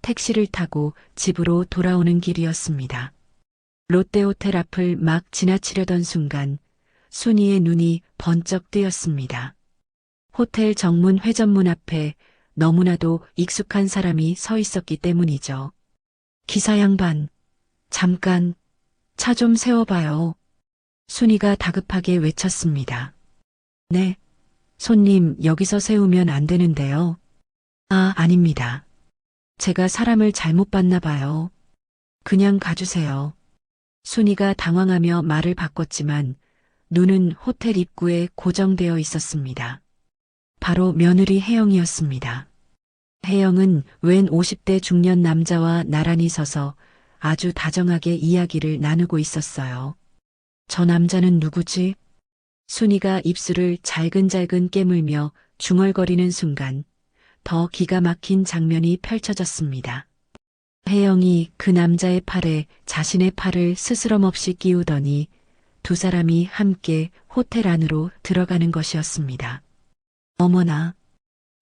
택시를 타고 집으로 돌아오는 길이었습니다. 롯데호텔 앞을 막 지나치려던 순간 순이의 눈이 번쩍 뜨였습니다. 호텔 정문 회전문 앞에 너무나도 익숙한 사람이 서 있었기 때문이죠. 기사 양반, 잠깐, 차 좀 세워봐요. 순이가 다급하게 외쳤습니다. 네, 손님 여기서 세우면 안 되는데요. 아, 아닙니다. 제가 사람을 잘못 봤나 봐요. 그냥 가주세요. 순이가 당황하며 말을 바꿨지만 눈은 호텔 입구에 고정되어 있었습니다. 바로 며느리 혜영이었습니다. 혜영은 웬 50대 중년 남자와 나란히 서서 아주 다정하게 이야기를 나누고 있었어요. 저 남자는 누구지? 순이가 입술을 잘근잘근 깨물며 중얼거리는 순간 더 기가 막힌 장면이 펼쳐졌습니다. 혜영이 그 남자의 팔에 자신의 팔을 스스럼없이 끼우더니 두 사람이 함께 호텔 안으로 들어가는 것이었습니다. 어머나,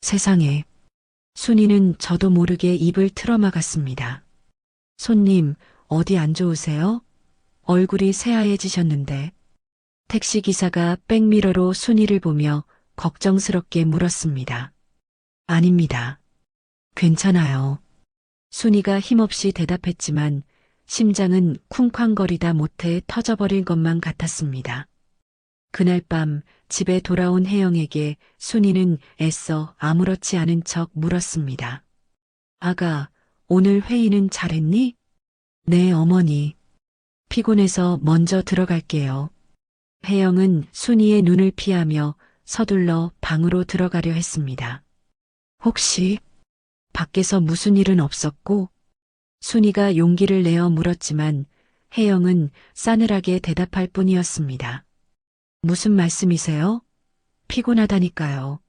세상에. 순이는 저도 모르게 입을 틀어막았습니다. 손님, 어디 안 좋으세요? 얼굴이 새하얘지셨는데. 택시기사가 백미러로 순이를 보며 걱정스럽게 물었습니다. 아닙니다. 괜찮아요. 순이가 힘없이 대답했지만 심장은 쿵쾅거리다 못해 터져버릴 것만 같았습니다. 그날 밤 집에 돌아온 혜영에게 순이는 애써 아무렇지 않은 척 물었습니다. 아가, 오늘 회의는 잘했니? 네, 어머니. 피곤해서 먼저 들어갈게요. 혜영은 순이의 눈을 피하며 서둘러 방으로 들어가려 했습니다. 혹시 밖에서 무슨 일은 없었고? 순이가 용기를 내어 물었지만 혜영은 싸늘하게 대답할 뿐이었습니다. 무슨 말씀이세요? 피곤하다니까요.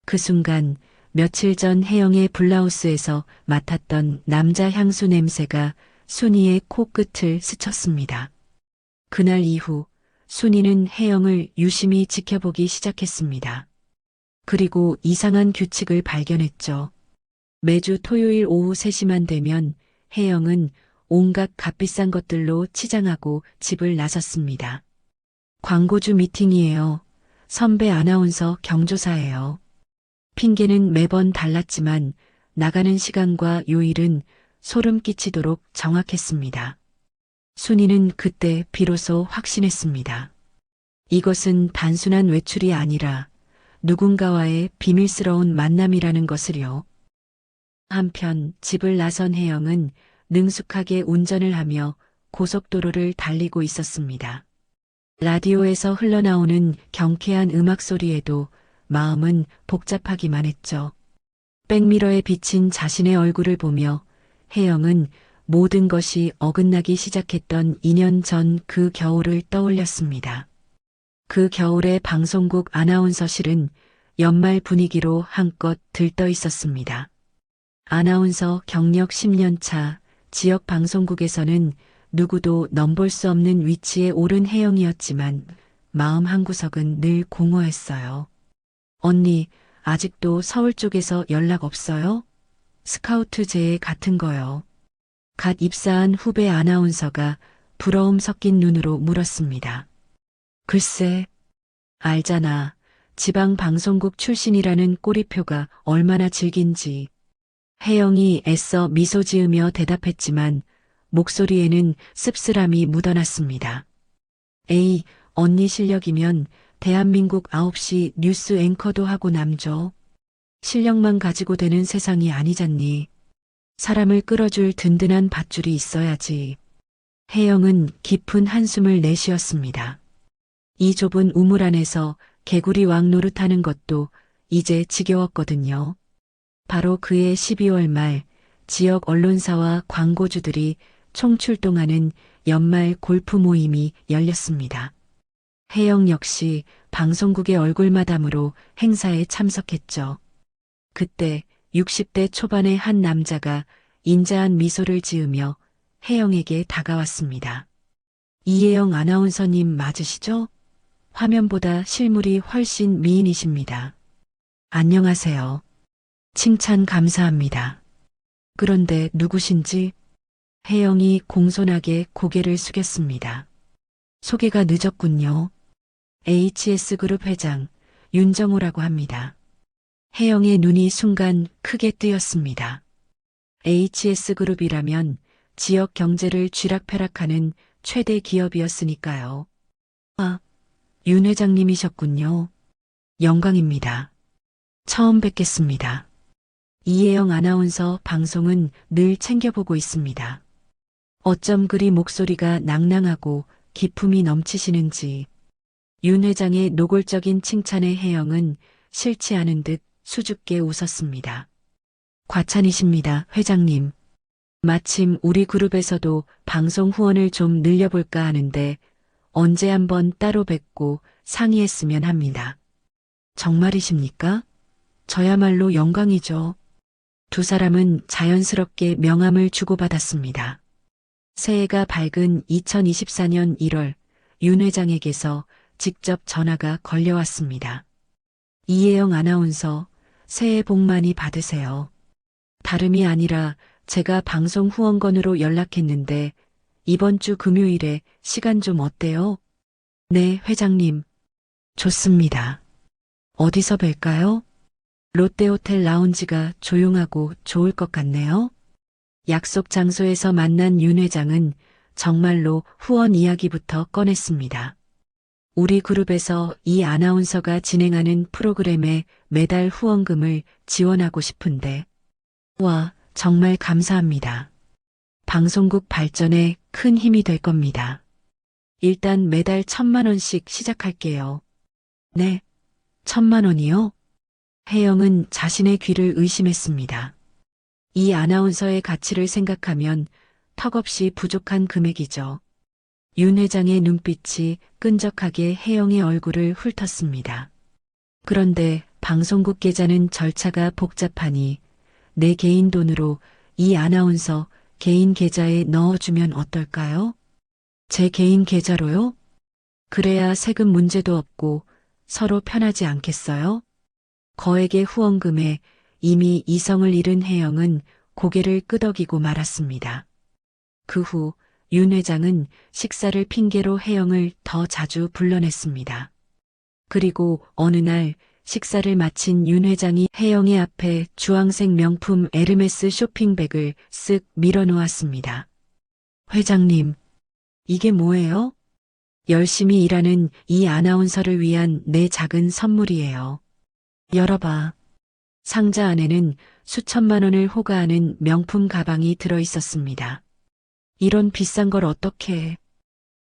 그 순간 며칠 전 혜영의 블라우스에서 맡았던 남자 향수 냄새가 순이의 코끝을 스쳤습니다. 그날 이후 순이는 혜영을 유심히 지켜보기 시작했습니다. 그리고 이상한 규칙을 발견했죠. 매주 토요일 오후 3시만 되면 혜영은 온갖 값비싼 것들로 치장하고 집을 나섰습니다. 광고주 미팅이에요. 선배 아나운서 경조사예요. 핑계는 매번 달랐지만 나가는 시간과 요일은 소름 끼치도록 정확했습니다. 순이는 그때 비로소 확신했습니다. 이것은 단순한 외출이 아니라 누군가와의 비밀스러운 만남이라는 것을요. 한편 집을 나선 혜영은 능숙하게 운전을 하며 고속도로를 달리고 있었습니다. 라디오에서 흘러나오는 경쾌한 음악 소리에도 마음은 복잡하기만 했죠. 백미러에 비친 자신의 얼굴을 보며 혜영은 모든 것이 어긋나기 시작했던 2년 전 그 겨울을 떠올렸습니다. 그 겨울의 방송국 아나운서실은 연말 분위기로 한껏 들떠 있었습니다. 아나운서 경력 10년 차 지역 방송국에서는 누구도 넘볼 수 없는 위치에 오른 혜영이었지만 마음 한구석은 늘 공허했어요. 언니, 아직도 서울 쪽에서 연락 없어요? 스카우트 제의 같은 거요. 갓 입사한 후배 아나운서가 부러움 섞인 눈으로 물었습니다. 글쎄, 알잖아. 지방 방송국 출신이라는 꼬리표가 얼마나 질긴지. 혜영이 애써 미소 지으며 대답했지만 목소리에는 씁쓸함이 묻어났습니다. 에이, 언니 실력이면 대한민국 9시 뉴스 앵커도 하고 남죠. 실력만 가지고 되는 세상이 아니잖니. 사람을 끌어줄 든든한 밧줄이 있어야지. 혜영은 깊은 한숨을 내쉬었습니다. 이 좁은 우물 안에서 개구리 왕 노릇하는 것도 이제 지겨웠거든요. 바로 그해 12월 말 지역 언론사와 광고주들이 총출동하는 연말 골프 모임이 열렸습니다. 혜영 역시 방송국의 얼굴마담으로 행사에 참석했죠. 그때 60대 초반의 한 남자가 인자한 미소를 지으며 혜영에게 다가왔습니다. 이혜영 아나운서님 맞으시죠? 화면보다 실물이 훨씬 미인이십니다. 안녕하세요. 칭찬 감사합니다. 그런데 누구신지? 혜영이 공손하게 고개를 숙였습니다. 소개가 늦었군요. HS그룹 회장 윤정호라고 합니다. 혜영의 눈이 순간 크게 뜨였습니다. HS그룹이라면 지역 경제를 쥐락펴락하는 최대 기업이었으니까요. 아, 윤 회장님이셨군요. 영광입니다. 처음 뵙겠습니다. 이혜영 아나운서 방송은 늘 챙겨보고 있습니다. 어쩜 그리 목소리가 낭낭하고 기품이 넘치시는지. 윤 회장의 노골적인 칭찬에 혜영은 싫지 않은 듯 수줍게 웃었습니다. 과찬이십니다, 회장님. 마침 우리 그룹에서도 방송 후원을 좀 늘려볼까 하는데 언제 한번 따로 뵙고 상의했으면 합니다. 정말이십니까? 저야말로 영광이죠. 두 사람은 자연스럽게 명함을 주고받았습니다. 새해가 밝은 2024년 1월 윤 회장에게서 직접 전화가 걸려왔습니다. 이혜영 아나운서, 새해 복 많이 받으세요. 다름이 아니라 제가 방송 후원건으로 연락했는데 이번 주 금요일에 시간 좀 어때요? 네, 회장님. 좋습니다. 어디서 뵐까요? 롯데호텔 라운지가 조용하고 좋을 것 같네요. 약속 장소에서 만난 윤 회장은 정말로 후원 이야기부터 꺼냈습니다. 우리 그룹에서 이 아나운서가 진행하는 프로그램에 매달 후원금을 지원하고 싶은데. 와, 정말 감사합니다. 방송국 발전에 큰 힘이 될 겁니다. 일단 매달 1,000만 원씩 시작할게요. 네, 1,000만 원이요? 혜영은 자신의 귀를 의심했습니다. 이 아나운서의 가치를 생각하면 턱없이 부족한 금액이죠. 윤 회장의 눈빛이 끈적하게 혜영의 얼굴을 훑었습니다. 그런데 방송국 계좌는 절차가 복잡하니 내 개인 돈으로 이 아나운서 개인 계좌에 넣어주면 어떨까요? 제 개인 계좌로요? 그래야 세금 문제도 없고 서로 편하지 않겠어요? 거액의 후원금에 이미 이성을 잃은 혜영은 고개를 끄덕이고 말았습니다. 그 후 윤 회장은 식사를 핑계로 혜영을 더 자주 불러냈습니다. 그리고 어느 날 식사를 마친 윤 회장이 혜영의 앞에 주황색 명품 에르메스 쇼핑백을 쓱 밀어놓았습니다. 회장님, 이게 뭐예요? 열심히 일하는 이 아나운서를 위한 내 작은 선물이에요. 열어봐. 상자 안에는 수천만 원을 호가하는 명품 가방이 들어있었습니다. 이런 비싼 걸 어떻게 해?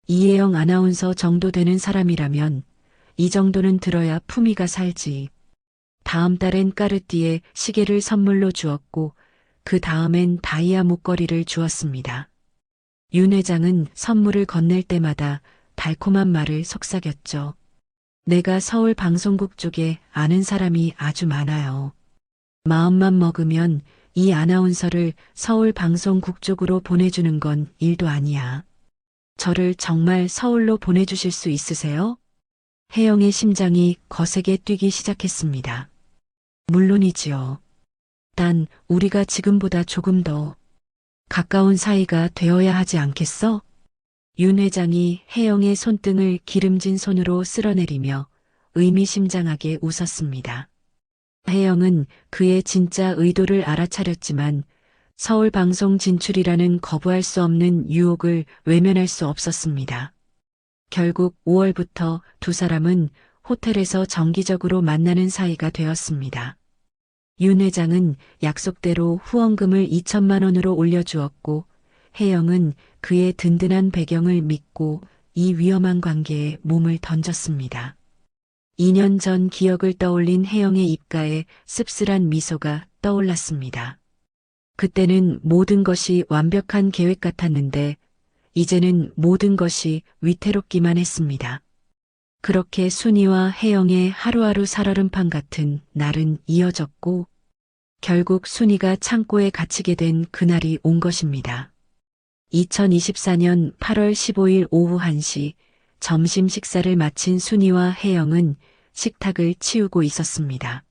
이혜영 아나운서 정도 되는 사람이라면 이 정도는 들어야 품위가 살지. 다음 달엔 까르띠에 시계를 선물로 주었고 그 다음엔 다이아 목걸이를 주었습니다. 윤 회장은 선물을 건넬 때마다 달콤한 말을 속삭였죠. 내가 서울 방송국 쪽에 아는 사람이 아주 많아요. 마음만 먹으면 이 아나운서를 서울 방송국 쪽으로 보내주는 건 일도 아니야. 저를 정말 서울로 보내주실 수 있으세요? 혜영의 심장이 거세게 뛰기 시작했습니다. 물론이지요. 단 우리가 지금보다 조금 더 가까운 사이가 되어야 하지 않겠어? 윤 회장이 혜영의 손등을 기름진 손으로 쓸어내리며 의미심장하게 웃었습니다. 혜영은 그의 진짜 의도를 알아차렸지만 서울 방송 진출이라는 거부할 수 없는 유혹을 외면할 수 없었습니다. 결국 5월부터 두 사람은 호텔에서 정기적으로 만나는 사이가 되었습니다. 윤 회장은 약속대로 후원금을 2천만 원으로 올려주었고 혜영은 그의 든든한 배경을 믿고 이 위험한 관계에 몸을 던졌습니다. 2년 전 기억을 떠올린 혜영의 입가에 씁쓸한 미소가 떠올랐습니다. 그때는 모든 것이 완벽한 계획 같았는데 이제는 모든 것이 위태롭기만 했습니다. 그렇게 순이와 혜영의 하루하루 살얼음판 같은 날은 이어졌고 결국 순이가 창고에 갇히게 된 그날이 온 것입니다. 2024년 8월 15일 오후 1시 점심 식사를 마친 순이와 혜영은 식탁을 치우고 있었습니다.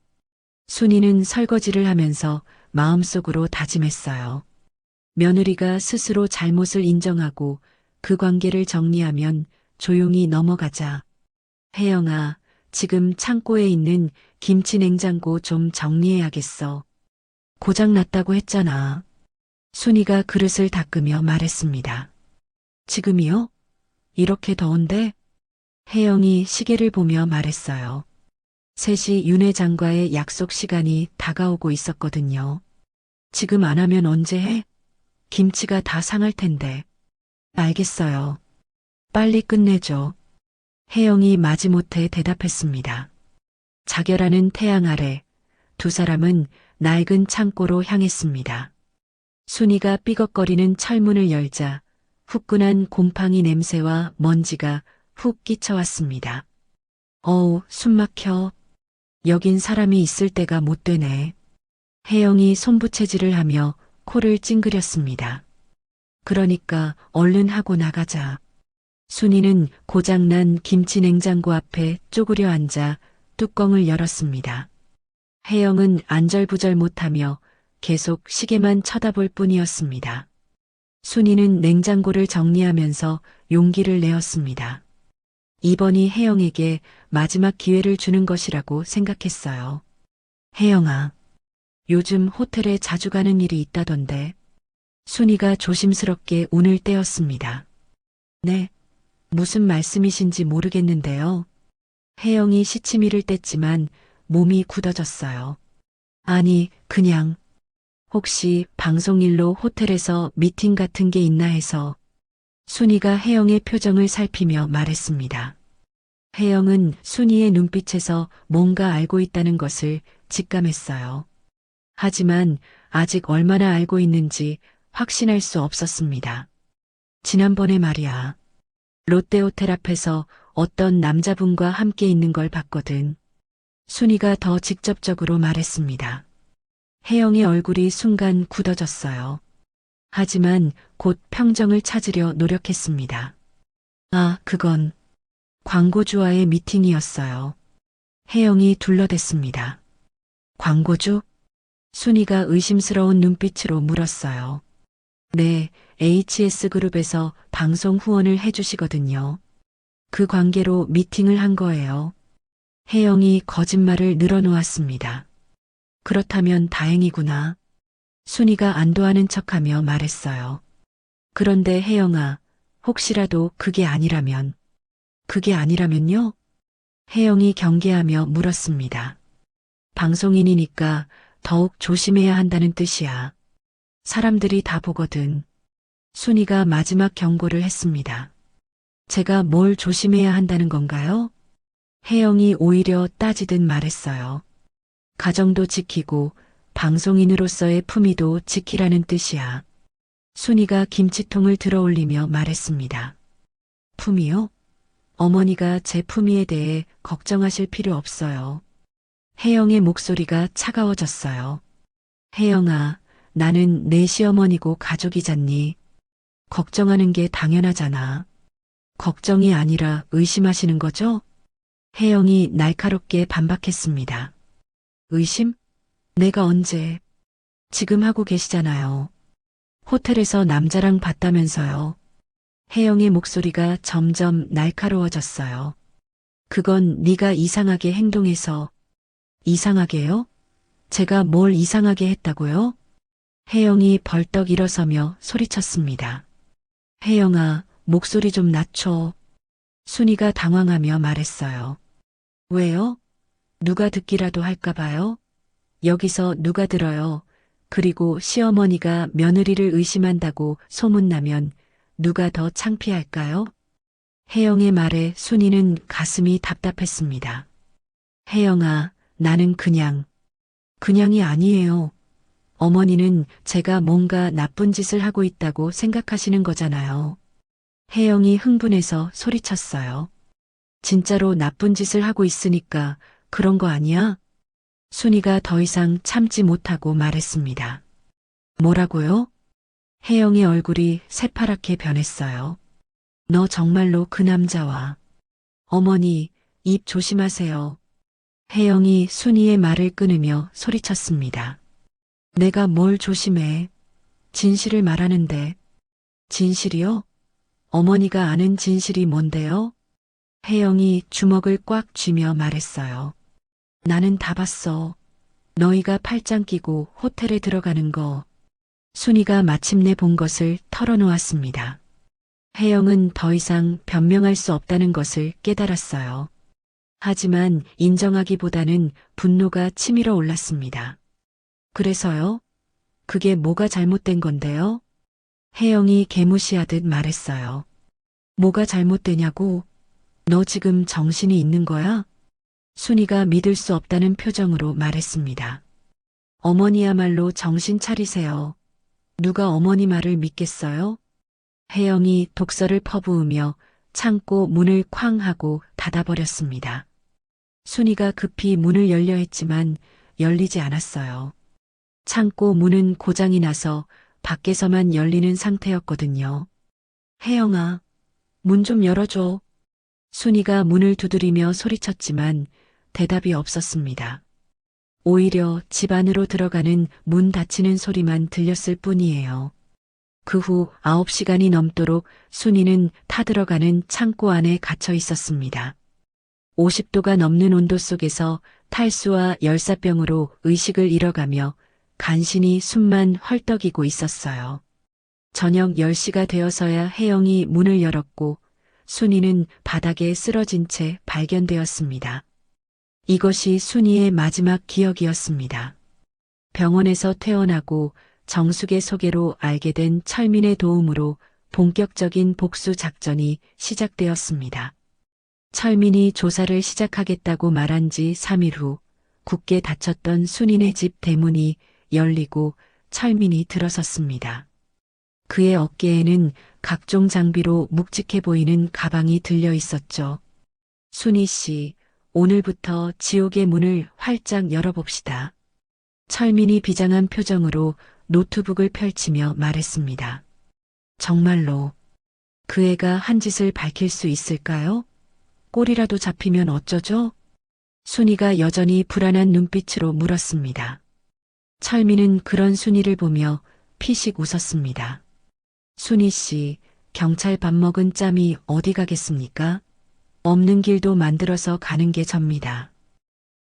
순이는 설거지를 하면서 마음속으로 다짐했어요. 며느리가 스스로 잘못을 인정하고 그 관계를 정리하면 조용히 넘어가자. 혜영아, 지금 창고에 있는 김치 냉장고 좀 정리해야겠어. 고장 났다고 했잖아. 순이가 그릇을 닦으며 말했습니다. 지금이요? 이렇게 더운데? 혜영이 시계를 보며 말했어요. 3시 윤 회장과의 약속 시간이 다가오고 있었거든요. 지금 안 하면 언제 해? 김치가 다 상할 텐데. 알겠어요. 빨리 끝내줘. 혜영이 마지못해 대답했습니다. 자결하는 태양 아래 두 사람은 낡은 창고로 향했습니다. 순이가 삐걱거리는 철문을 열자 후끈한 곰팡이 냄새와 먼지가 훅 끼쳐왔습니다. 어우, 숨 막혀. 여긴 사람이 있을 때가 못 되네. 혜영이 손부채질을 하며 코를 찡그렸습니다. 그러니까 얼른 하고 나가자. 순이는 고장난 김치 냉장고 앞에 쪼그려 앉아 뚜껑을 열었습니다. 혜영은 안절부절 못하며 계속 시계만 쳐다볼 뿐이었습니다. 순이는 냉장고를 정리하면서 용기를 내었습니다. 이번이 혜영에게 마지막 기회를 주는 것이라고 생각했어요. 혜영아, 요즘 호텔에 자주 가는 일이 있다던데. 순이가 조심스럽게 운을 떼었습니다. 네, 무슨 말씀이신지 모르겠는데요. 혜영이 시치미를 뗐지만 몸이 굳어졌어요. 아니, 그냥 혹시 방송일로 호텔에서 미팅 같은 게 있나 해서. 순이가 혜영의 표정을 살피며 말했습니다. 혜영은 순이의 눈빛에서 뭔가 알고 있다는 것을 직감했어요. 하지만 아직 얼마나 알고 있는지 확신할 수 없었습니다. 지난번에 말이야. 롯데호텔 앞에서 어떤 남자분과 함께 있는 걸 봤거든. 순이가 더 직접적으로 말했습니다. 혜영의 얼굴이 순간 굳어졌어요. 하지만 곧 평정을 찾으려 노력했습니다. 아, 그건 광고주와의 미팅이었어요. 혜영이 둘러댔습니다. 광고주? 순이가 의심스러운 눈빛으로 물었어요. 네, HS그룹에서 방송 후원을 해주시거든요. 그 관계로 미팅을 한 거예요. 혜영이 거짓말을 늘어놓았습니다. 그렇다면 다행이구나. 순이가 안도하는 척하며 말했어요. 그런데 혜영아, 혹시라도 그게 아니라면. 그게 아니라면요? 혜영이 경계하며 물었습니다. 방송인이니까 더욱 조심해야 한다는 뜻이야. 사람들이 다 보거든. 순이가 마지막 경고를 했습니다. 제가 뭘 조심해야 한다는 건가요? 혜영이 오히려 따지듯 말했어요. 가정도 지키고 방송인으로서의 품위도 지키라는 뜻이야. 순이가 김치통을 들어올리며 말했습니다. 품위요? 어머니가 제 품위에 대해 걱정하실 필요 없어요. 혜영의 목소리가 차가워졌어요. 혜영아, 나는 내 시어머니고 가족이잖니. 걱정하는 게 당연하잖아. 걱정이 아니라 의심하시는 거죠? 혜영이 날카롭게 반박했습니다. 의심? 내가 언제? 지금 하고 계시잖아요. 호텔에서 남자랑 봤다면서요. 혜영의 목소리가 점점 날카로워졌어요. 그건 네가 이상하게 행동해서. 이상하게요? 제가 뭘 이상하게 했다고요? 혜영이 벌떡 일어서며 소리쳤습니다. 혜영아, 목소리 좀 낮춰. 순이가 당황하며 말했어요. 왜요? 누가 듣기라도 할까봐요? 여기서 누가 들어요? 그리고 시어머니가 며느리를 의심한다고 소문나면 누가 더 창피할까요? 혜영의 말에 순이는 가슴이 답답했습니다. 혜영아, 나는 그냥이 아니에요. 어머니는 제가 뭔가 나쁜 짓을 하고 있다고 생각하시는 거잖아요. 혜영이 흥분해서 소리쳤어요. 진짜로 나쁜 짓을 하고 있으니까 그런 거 아니야? 순이가 더 이상 참지 못하고 말했습니다. 뭐라고요? 혜영의 얼굴이 새파랗게 변했어요. 너 정말로 그 남자와. 어머니, 입 조심하세요. 혜영이 순이의 말을 끊으며 소리쳤습니다. 내가 뭘 조심해. 진실을 말하는데. 진실이요? 어머니가 아는 진실이 뭔데요? 혜영이 주먹을 꽉 쥐며 말했어요. 나는 다 봤어. 너희가 팔짱 끼고 호텔에 들어가는 거. 순이가 마침내 본 것을 털어놓았습니다. 혜영은 더 이상 변명할 수 없다는 것을 깨달았어요. 하지만 인정하기보다는 분노가 치밀어 올랐습니다. 그래서요? 그게 뭐가 잘못된 건데요? 혜영이 개무시하듯 말했어요. 뭐가 잘못되냐고? 너 지금 정신이 있는 거야? 순이가 믿을 수 없다는 표정으로 말했습니다. 어머니야말로 정신 차리세요. 누가 어머니 말을 믿겠어요? 혜영이 독서를 퍼부으며 창고 문을 쾅 하고 닫아버렸습니다. 순이가 급히 문을 열려 했지만 열리지 않았어요. 창고 문은 고장이 나서 밖에서만 열리는 상태였거든요. 혜영아, 문 좀 열어줘. 순이가 문을 두드리며 소리쳤지만 대답이 없었습니다. 오히려 집 안으로 들어가는 문 닫히는 소리만 들렸을 뿐이에요. 그 후 9시간이 넘도록 순이는 타들어가는 창고 안에 갇혀 있었습니다. 50도가 넘는 온도 속에서 탈수와 열사병으로 의식을 잃어가며 간신히 숨만 헐떡이고 있었어요. 저녁 10시가 되어서야 혜영이 문을 열었고 순이는 바닥에 쓰러진 채 발견되었습니다. 이것이 순이의 마지막 기억이었습니다. 병원에서 퇴원하고 정숙의 소개로 알게 된 철민의 도움으로 본격적인 복수 작전이 시작되었습니다. 철민이 조사를 시작하겠다고 말한 지 3일 후 굳게 닫혔던 순인의 집 대문이 열리고 철민이 들어섰습니다. 그의 어깨에는 각종 장비로 묵직해 보이는 가방이 들려 있었죠. 순이 씨, 오늘부터 지옥의 문을 활짝 열어봅시다. 철민이 비장한 표정으로 노트북을 펼치며 말했습니다. 정말로 그 애가 한 짓을 밝힐 수 있을까요? 꼴이라도 잡히면 어쩌죠? 순이가 여전히 불안한 눈빛으로 물었습니다. 철민은 그런 순이를 보며 피식 웃었습니다. 순이 씨, 경찰 밥 먹은 짬이 어디 가겠습니까? 없는 길도 만들어서 가는 게 접니다.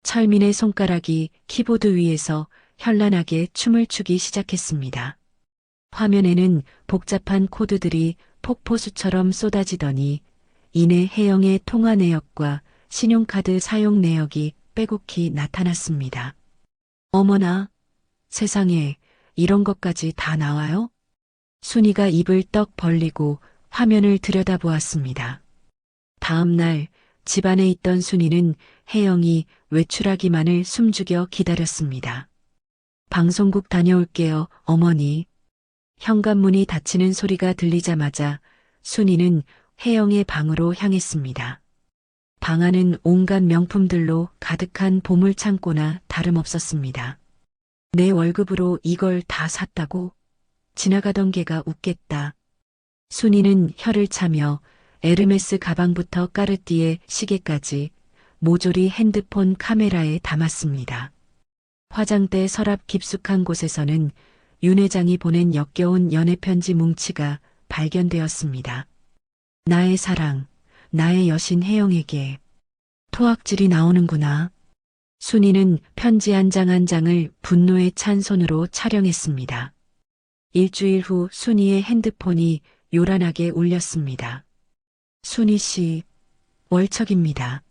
철민의 손가락이 키보드 위에서 현란하게 춤을 추기 시작했습니다. 화면에는 복잡한 코드들이 폭포수처럼 쏟아지더니 이내 혜영의 통화 내역과 신용카드 사용 내역이 빼곡히 나타났습니다. 어머나, 세상에 이런 것까지 다 나와요? 순이가 입을 떡 벌리고 화면을 들여다보았습니다. 다음 날 집안에 있던 순이는 혜영이 외출하기만을 숨죽여 기다렸습니다. 방송국 다녀올게요, 어머니. 현관문이 닫히는 소리가 들리자마자 순이는 혜영의 방으로 향했습니다. 방 안은 온갖 명품들로 가득한 보물 창고나 다름없었습니다. 내 월급으로 이걸 다 샀다고? 지나가던 개가 웃겠다. 순이는 혀를 차며 에르메스 가방부터 까르띠에 시계까지 모조리 핸드폰 카메라에 담았습니다. 화장대 서랍 깊숙한 곳에서는 윤 회장이 보낸 역겨운 연애편지 뭉치가 발견되었습니다. 나의 사랑, 나의 여신 혜영에게. 토악질이 나오는구나. 순이는 편지 한 장 한 장을 분노에 찬 손으로 촬영했습니다. 일주일 후 순이의 핸드폰이 요란하게 울렸습니다. 순이 씨, 월척입니다.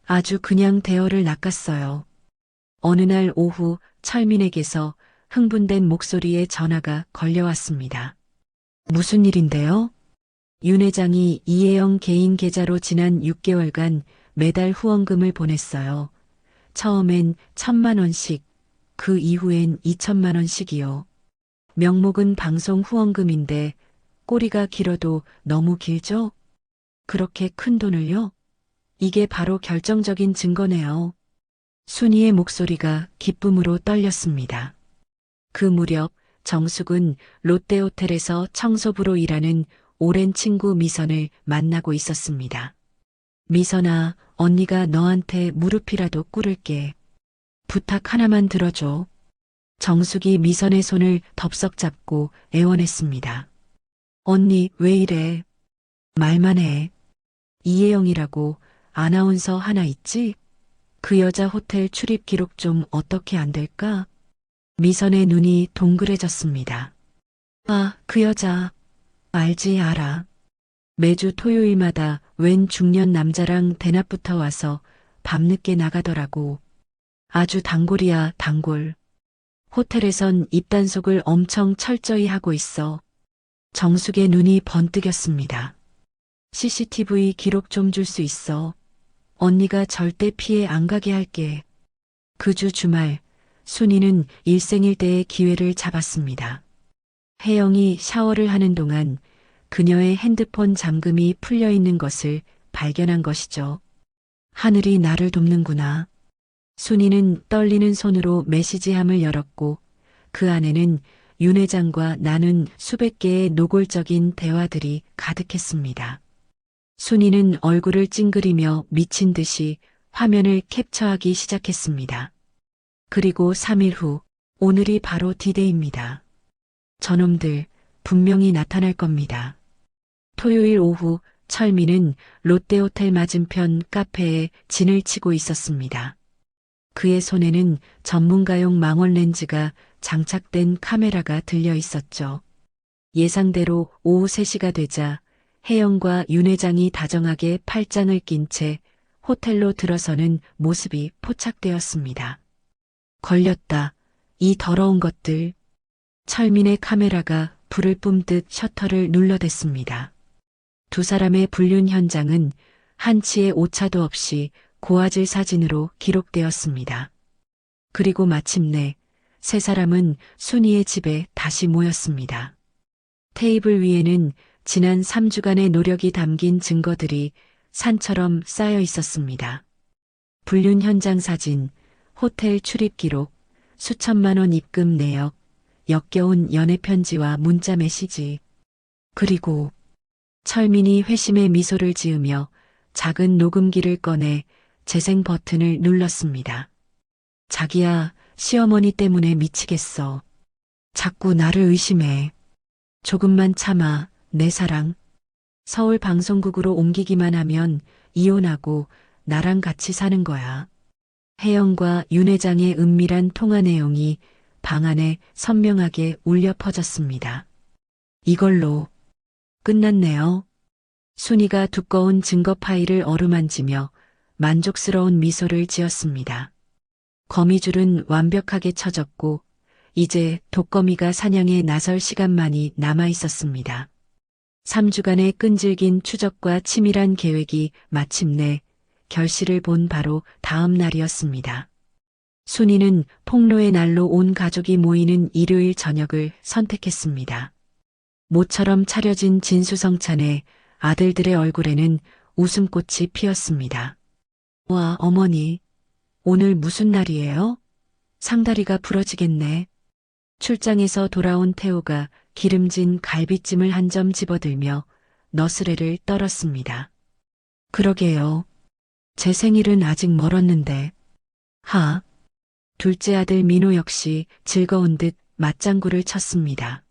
아주 그냥 대어를 낚았어요. 어느 날 오후 철민에게서 흥분된 목소리의 전화가 걸려왔습니다. 무슨 일인데요? 윤 회장이 이혜영 개인 계좌로 지난 6개월간 매달 후원금을 보냈어요. 처음엔 1,000만 원씩, 그 이후엔 2천만 원씩이요. 명목은 방송 후원금인데 꼬리가 길어도 너무 길죠? 그렇게 큰 돈을요? 이게 바로 결정적인 증거네요. 순이의 목소리가 기쁨으로 떨렸습니다. 그 무렵 정숙은 롯데호텔에서 청소부로 일하는 오랜 친구 미선을 만나고 있었습니다. 미선아, 언니가 너한테 무릎이라도 꿇을게. 부탁 하나만 들어줘. 정숙이 미선의 손을 덥석 잡고 애원했습니다. 언니, 왜 이래? 말만 해. 이혜영이라고 아나운서 하나 있지? 그 여자 호텔 출입 기록 좀 어떻게 안 될까? 미선의 눈이 동그래졌습니다. 아, 그 여자. 알지, 알아. 매주 토요일마다 웬 중년 남자랑 대낮부터 와서 밤늦게 나가더라고. 아주 단골이야, 단골. 호텔에선 입단속을 엄청 철저히 하고 있어. 정숙의 눈이 번뜩였습니다. CCTV 기록 좀 줄 수 있어. 언니가 절대 피해 안 가게 할게. 그 주 주말, 순이는 일생일대의 기회를 잡았습니다. 혜영이 샤워를 하는 동안 그녀의 핸드폰 잠금이 풀려 있는 것을 발견한 것이죠. 하늘이 나를 돕는구나. 순이는 떨리는 손으로 메시지함을 열었고 그 안에는 윤 회장과 나눈 수백 개의 노골적인 대화들이 가득했습니다. 순이는 얼굴을 찡그리며 미친 듯이 화면을 캡처하기 시작했습니다. 그리고 3일 후, 오늘이 바로 디데이입니다. 저놈들 분명히 나타날 겁니다. 토요일 오후 철민은 롯데호텔 맞은편 카페에 진을 치고 있었습니다. 그의 손에는 전문가용 망원 렌즈가 장착된 카메라가 들려 있었죠. 예상대로 오후 3시가 되자 혜영과 윤 회장이 다정하게 팔짱을 낀 채 호텔로 들어서는 모습이 포착되었습니다. 걸렸다. 이 더러운 것들. 철민의 카메라가 불을 뿜듯 셔터를 눌러댔습니다. 두 사람의 불륜 현장은 한치의 오차도 없이 고화질 사진으로 기록되었습니다. 그리고 마침내 세 사람은 순이의 집에 다시 모였습니다. 테이블 위에는 지난 3주간의 노력이 담긴 증거들이 산처럼 쌓여 있었습니다. 불륜 현장 사진, 호텔 출입 기록, 수천만 원 입금 내역, 역겨운 연애 편지와 문자 메시지. 그리고 철민이 회심의 미소를 지으며 작은 녹음기를 꺼내 재생 버튼을 눌렀습니다. 자기야, 시어머니 때문에 미치겠어. 자꾸 나를 의심해. 조금만 참아, 내 사랑. 서울 방송국으로 옮기기만 하면 이혼하고 나랑 같이 사는 거야. 혜영과 윤 회장의 은밀한 통화 내용이 방 안에 선명하게 울려 퍼졌습니다. 이걸로 끝났네요. 순이가 두꺼운 증거 파일을 어루만지며 만족스러운 미소를 지었습니다. 거미줄은 완벽하게 쳐졌고 이제 독거미가 사냥에 나설 시간만이 남아 있었습니다. 3주간의 끈질긴 추적과 치밀한 계획이 마침내 결실을 본 바로 다음 날이었습니다. 순이는 폭로의 날로 온 가족이 모이는 일요일 저녁을 선택했습니다. 모처럼 차려진 진수성찬에 아들들의 얼굴에는 웃음꽃이 피었습니다. 와, 어머니, 오늘 무슨 날이에요? 상다리가 부러지겠네. 출장에서 돌아온 태호가 기름진 갈비찜을 한 점 집어들며 너스레를 떨었습니다. 그러게요. 제 생일은 아직 멀었는데. 하. 둘째 아들 민호 역시 즐거운 듯 맞장구를 쳤습니다.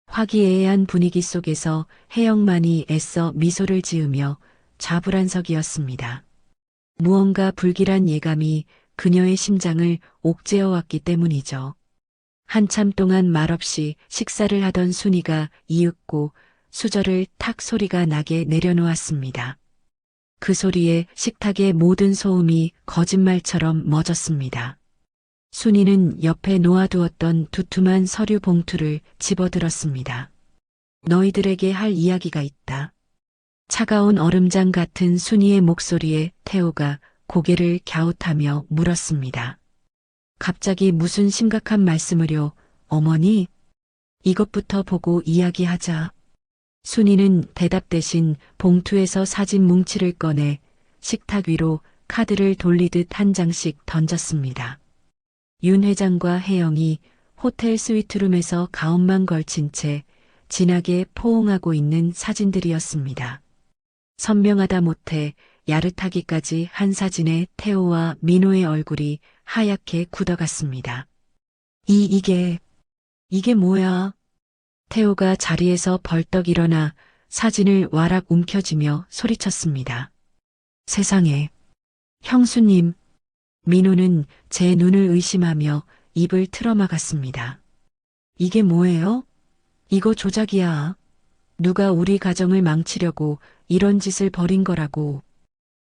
화기애애한 분위기 속에서 혜영만이 애써 미소를 지으며 좌불안석이었습니다. 무언가 불길한 예감이 그녀의 심장을 옥죄어 왔기 때문이죠. 한참 동안 말없이 식사를 하던 순이가 이윽고 수저를 탁 소리가 나게 내려놓았습니다. 그 소리에 식탁의 모든 소음이 거짓말처럼 멎었습니다. 순이는 옆에 놓아두었던 두툼한 서류 봉투를 집어들었습니다. 너희들에게 할 이야기가 있다. 차가운 얼음장 같은 순이의 목소리에 태호가 고개를 갸웃하며 물었습니다. 갑자기 무슨 심각한 말씀을요, 어머니? 이것부터 보고 이야기하자. 순이는 대답 대신 봉투에서 사진 뭉치를 꺼내 식탁 위로 카드를 돌리듯 한 장씩 던졌습니다. 윤 회장과 혜영이 호텔 스위트룸에서 가운만 걸친 채 진하게 포옹하고 있는 사진들이었습니다. 선명하다 못해 야릇하기까지 한 사진에 태호와 민호의 얼굴이 하얗게 굳어갔습니다. 이게 뭐야? 태호가 자리에서 벌떡 일어나 사진을 와락 움켜쥐며 소리쳤습니다. 세상에. 형수님. 민호는 제 눈을 의심하며 입을 틀어막았습니다. 이게 뭐예요? 이거 조작이야. 누가 우리 가정을 망치려고 이런 짓을 벌인 거라고.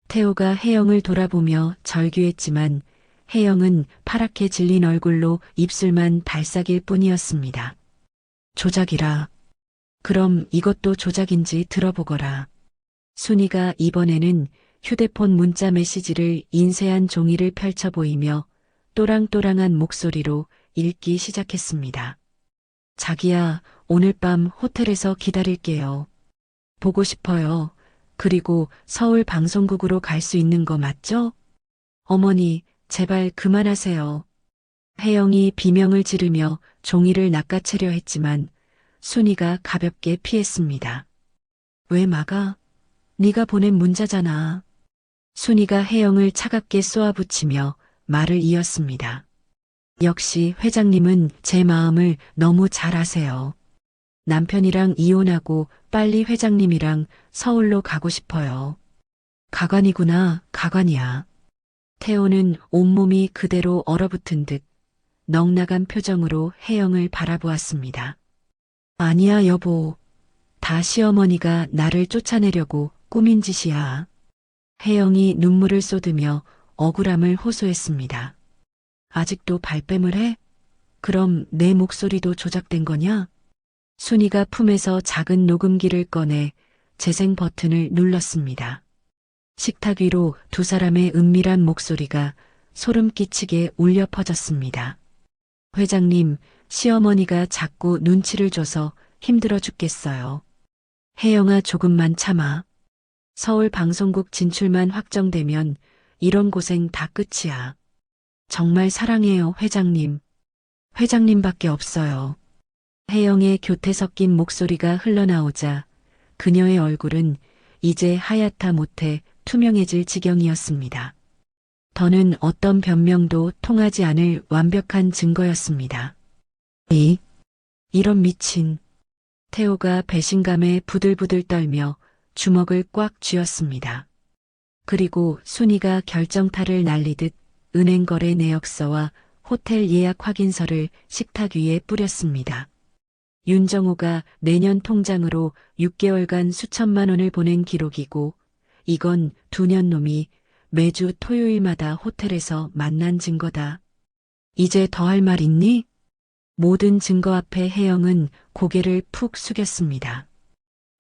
태호가 혜영을 돌아보며 절규했지만 혜영은 파랗게 질린 얼굴로 입술만 달싹일 뿐이었습니다. 조작이라. 그럼 이것도 조작인지 들어보거라. 순이가 이번에는 휴대폰 문자 메시지를 인쇄한 종이를 펼쳐 보이며 또랑또랑한 목소리로 읽기 시작했습니다. 자기야, 오늘 밤 호텔에서 기다릴게요. 보고 싶어요. 그리고 서울 방송국으로 갈 수 있는 거 맞죠? 어머니, 제발 그만하세요. 혜영이 비명을 지르며 종이를 낚아채려 했지만 순이가 가볍게 피했습니다. 왜 막아? 네가 보낸 문자잖아. 순이가 혜영을 차갑게 쏘아붙이며 말을 이었습니다. 역시 회장님은 제 마음을 너무 잘 아세요. 남편이랑 이혼하고 빨리 회장님이랑 서울로 가고 싶어요. 가관이구나, 가관이야. 태호는 온몸이 그대로 얼어붙은 듯 넉나간 표정으로 혜영을 바라보았습니다. 아니야, 여보. 다 시어머니가 나를 쫓아내려고 꾸민 짓이야. 혜영이 눈물을 쏟으며 억울함을 호소했습니다. 아직도 발뺌을 해? 그럼 내 목소리도 조작된 거냐? 순이가 품에서 작은 녹음기를 꺼내 재생 버튼을 눌렀습니다. 식탁 위로 두 사람의 은밀한 목소리가 소름 끼치게 울려 퍼졌습니다. 회장님, 시어머니가 자꾸 눈치를 줘서 힘들어 죽겠어요. 혜영아, 조금만 참아. 서울 방송국 진출만 확정되면 이런 고생 다 끝이야. 정말 사랑해요, 회장님. 회장님밖에 없어요. 혜영의 교태 섞인 목소리가 흘러나오자 그녀의 얼굴은 이제 하얗다 못해 투명해질 지경이었습니다. 더는 어떤 변명도 통하지 않을 완벽한 증거였습니다. 이런 미친. 태호가 배신감에 부들부들 떨며 주먹을 꽉 쥐었습니다. 그리고 순이가 결정타를 날리듯 은행 거래 내역서와 호텔 예약 확인서를 식탁 위에 뿌렸습니다. 윤정호가 내년 통장으로 6개월간 수천만 원을 보낸 기록이고 이건 두 년 놈이 매주 토요일마다 호텔에서 만난 증거다. 이제 더 할 말 있니? 모든 증거 앞에 혜영은 고개를 푹 숙였습니다.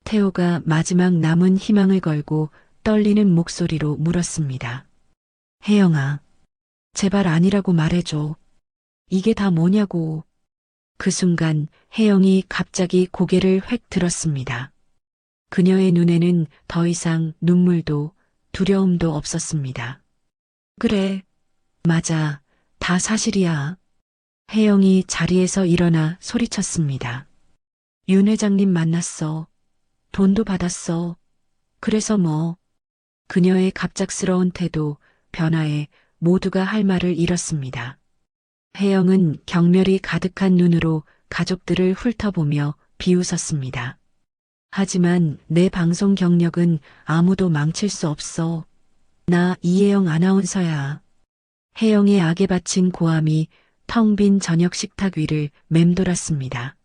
태호가 마지막 남은 희망을 걸고 떨리는 목소리로 물었습니다. 혜영아, 제발 아니라고 말해줘. 이게 다 뭐냐고. 그 순간 혜영이 갑자기 고개를 획 들었습니다. 그녀의 눈에는 더 이상 눈물도 두려움도 없었습니다. 그래, 맞아, 다 사실이야. 혜영이 자리에서 일어나 소리쳤습니다. 윤 회장님 만났어. 돈도 받았어. 그래서 뭐. 그녀의 갑작스러운 태도, 변화에 모두가 할 말을 잃었습니다. 혜영은 경멸이 가득한 눈으로 가족들을 훑어보며 비웃었습니다. 하지만 내 방송 경력은 아무도 망칠 수 없어. 나 이혜영 아나운서야. 혜영의 악에 바친 고함이 텅 빈 저녁 식탁 위를 맴돌았습니다.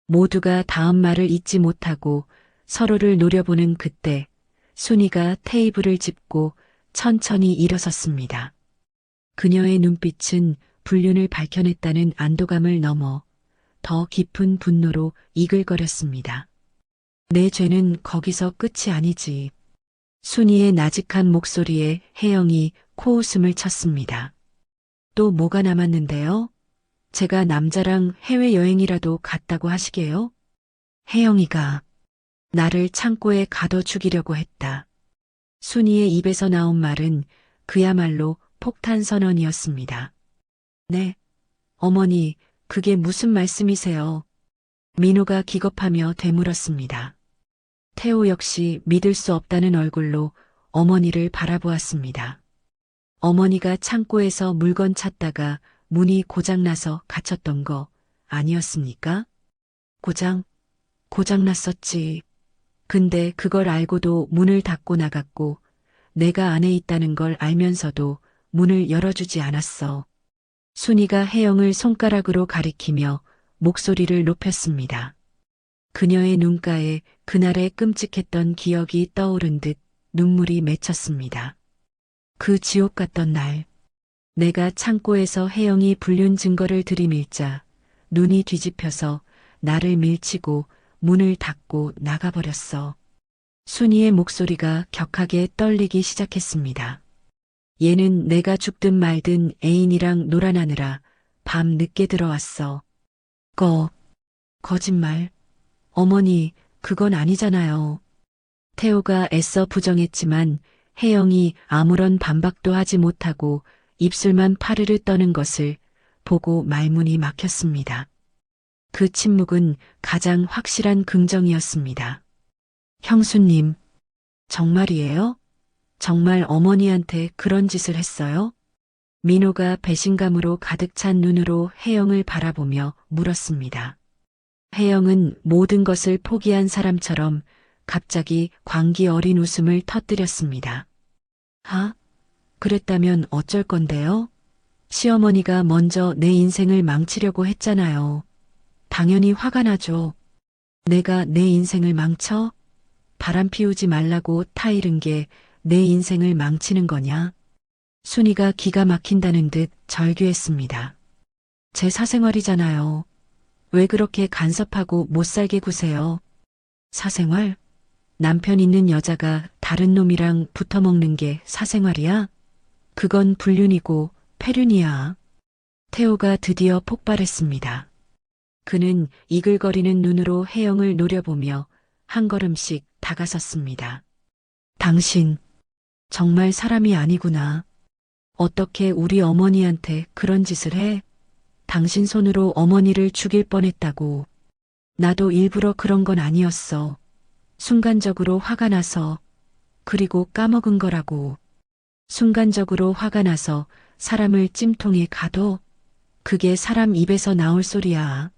모두가 다음 말을 잊지 못하고 서로를 노려보는 그때 순이가 테이블을 짚고 천천히 일어섰습니다. 그녀의 눈빛은 불륜을 밝혀냈다는 안도감을 넘어 더 깊은 분노로 이글거렸습니다. 내 죄는 거기서 끝이 아니지. 순이의 나직한 목소리에 혜영이 코웃음을 쳤습니다. 또 뭐가 남았는데요? 제가 남자랑 해외여행이라도 갔다고 하시게요? 혜영이가 나를 창고에 가둬 죽이려고 했다. 순이의 입에서 나온 말은 그야말로 폭탄 선언이었습니다. 네, 어머니, 그게 무슨 말씀이세요? 민호가 기겁하며 되물었습니다. 태호 역시 믿을 수 없다는 얼굴로 어머니를 바라보았습니다. 어머니가 창고에서 물건 찾다가 문이 고장나서 갇혔던 거 아니었습니까? 고장났었지. 근데 그걸 알고도 문을 닫고 나갔고 내가 안에 있다는 걸 알면서도 문을 열어주지 않았어. 순이가 혜영을 손가락으로 가리키며 목소리를 높였습니다. 그녀의 눈가에 그날의 끔찍했던 기억이 떠오른 듯 눈물이 맺혔습니다. 그 지옥 같던 날, 내가 창고에서 혜영이 불륜 증거를 들이밀자 눈이 뒤집혀서 나를 밀치고 문을 닫고 나가버렸어. 순이의 목소리가 격하게 떨리기 시작했습니다. 얘는 내가 죽든 말든 애인이랑 놀아나느라 밤 늦게 들어왔어. 거짓말. 어머니, 그건 아니잖아요. 태호가 애써 부정했지만 혜영이 아무런 반박도 하지 못하고 입술만 파르르 떠는 것을 보고 말문이 막혔습니다. 그 침묵은 가장 확실한 긍정이었습니다. 형수님, 정말이에요? 정말 어머니한테 그런 짓을 했어요? 민호가 배신감으로 가득 찬 눈으로 혜영을 바라보며 물었습니다. 혜영은 모든 것을 포기한 사람처럼 갑자기 광기 어린 웃음을 터뜨렸습니다. 그랬다면 어쩔 건데요? 시어머니가 먼저 내 인생을 망치려고 했잖아요. 당연히 화가 나죠. 내가 내 인생을 망쳐? 바람 피우지 말라고 타이른 게 내 인생을 망치는 거냐? 순이가 기가 막힌다는 듯 절규했습니다. 제 사생활이잖아요. 왜 그렇게 간섭하고 못살게 구세요? 사생활? 남편 있는 여자가 다른 놈이랑 붙어먹는 게 사생활이야? 그건 불륜이고 폐륜이야. 태호가 드디어 폭발했습니다. 그는 이글거리는 눈으로 혜영을 노려보며 한 걸음씩 다가섰습니다. 당신, 정말 사람이 아니구나. 어떻게 우리 어머니한테 그런 짓을 해? 당신 손으로 어머니를 죽일 뻔했다고. 나도 일부러 그런 건 아니었어. 순간적으로 화가 나서, 그리고 까먹은 거라고. 순간적으로 화가 나서 사람을 찜통에 가둬? 그게 사람 입에서 나올 소리야.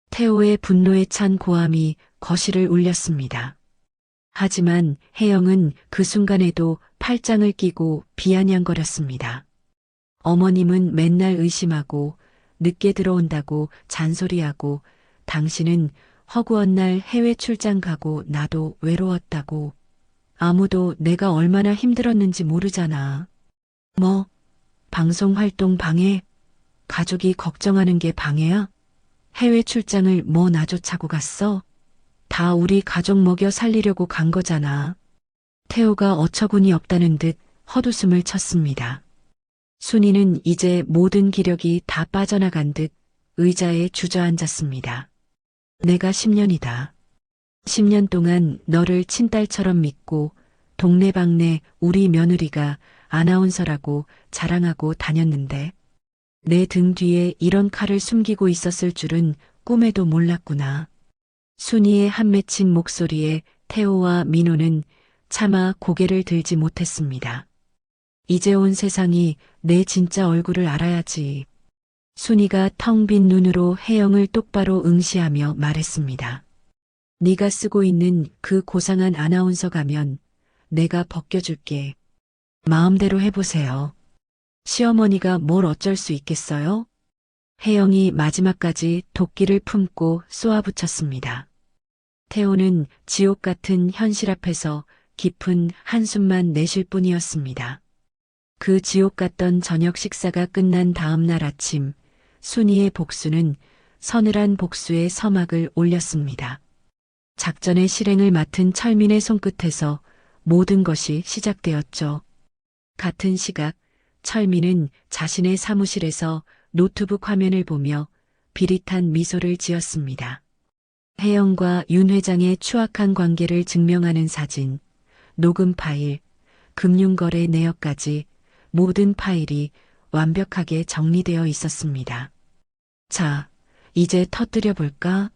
태호의 분노에 찬 고함이 거실을 울렸습니다. 하지만 혜영은 그 순간에도 팔짱을 끼고 비아냥거렸습니다. 어머님은 맨날 의심하고 늦게 들어온다고 잔소리하고 당신은 허구한 날 해외 출장 가고 나도 외로웠다고. 아무도 내가 얼마나 힘들었는지 모르잖아. 뭐, 방송 활동 방해? 가족이 걱정하는 게 방해야? 해외 출장을 뭐 나조차고 갔어? 다 우리 가족 먹여 살리려고 간 거잖아. 태호가 어처구니 없다는 듯 헛웃음을 쳤습니다. 순이는 이제 모든 기력이 다 빠져나간 듯 의자에 주저앉았습니다. 내가 10년이다. 10년 동안 너를 친딸처럼 믿고 동네방네 우리 며느리가 아나운서라고 자랑하고 다녔는데 내 등 뒤에 이런 칼을 숨기고 있었을 줄은 꿈에도 몰랐구나. 순이의 한 맺힌 목소리에 태호와 민호는 차마 고개를 들지 못했습니다. 이제 온 세상이 내 진짜 얼굴을 알아야지. 순이가 텅 빈 눈으로 혜영을 똑바로 응시하며 말했습니다. 네가 쓰고 있는 그 고상한 아나운서 가면 내가 벗겨줄게. 마음대로 해보세요. 시어머니가 뭘 어쩔 수 있겠어요? 혜영이 마지막까지 도끼를 품고 쏘아붙였습니다. 태호는 지옥 같은 현실 앞에서 깊은 한숨만 내쉴 뿐이었습니다. 그 지옥 같던 저녁 식사가 끝난 다음 날 아침, 순이의 복수는 서늘한 복수의 서막을 올렸습니다. 작전의 실행을 맡은 철민의 손끝에서 모든 것이 시작되었죠. 같은 시각, 철민은 자신의 사무실에서 노트북 화면을 보며 비릿한 미소를 지었습니다. 혜영과 윤 회장의 추악한 관계를 증명하는 사진, 녹음 파일, 금융거래 내역까지 모든 파일이 완벽하게 정리되어 있었습니다. 자, 이제 터뜨려 볼까?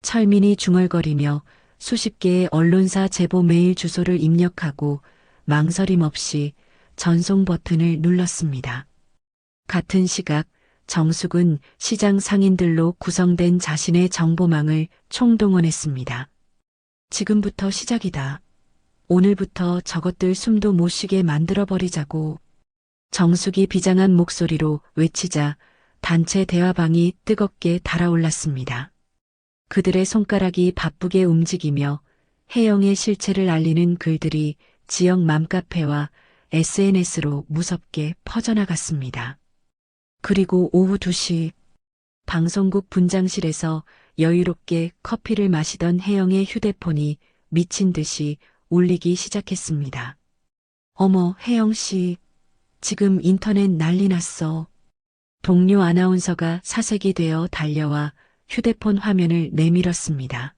철민이 중얼거리며 수십 개의 언론사 제보 메일 주소를 입력하고 망설임 없이 전송 버튼을 눌렀습니다. 같은 시각 정숙은 시장 상인들로 구성된 자신의 정보망을 총동원했습니다. 지금부터 시작이다. 오늘부터 저것들 숨도 못 쉬게 만들어버리자고. 정숙이 비장한 목소리로 외치자 단체 대화방이 뜨겁게 달아올랐습니다. 그들의 손가락이 바쁘게 움직이며 혜영의 실체를 알리는 글들이 지역 맘카페와 SNS로 무섭게 퍼져나갔습니다. 그리고 오후 2시 방송국 분장실에서 여유롭게 커피를 마시던 혜영의 휴대폰이 미친 듯이 울리기 시작했습니다. 어머, 혜영 씨. 지금 인터넷 난리 났어. 동료 아나운서가 사색이 되어 달려와 휴대폰 화면을 내밀었습니다.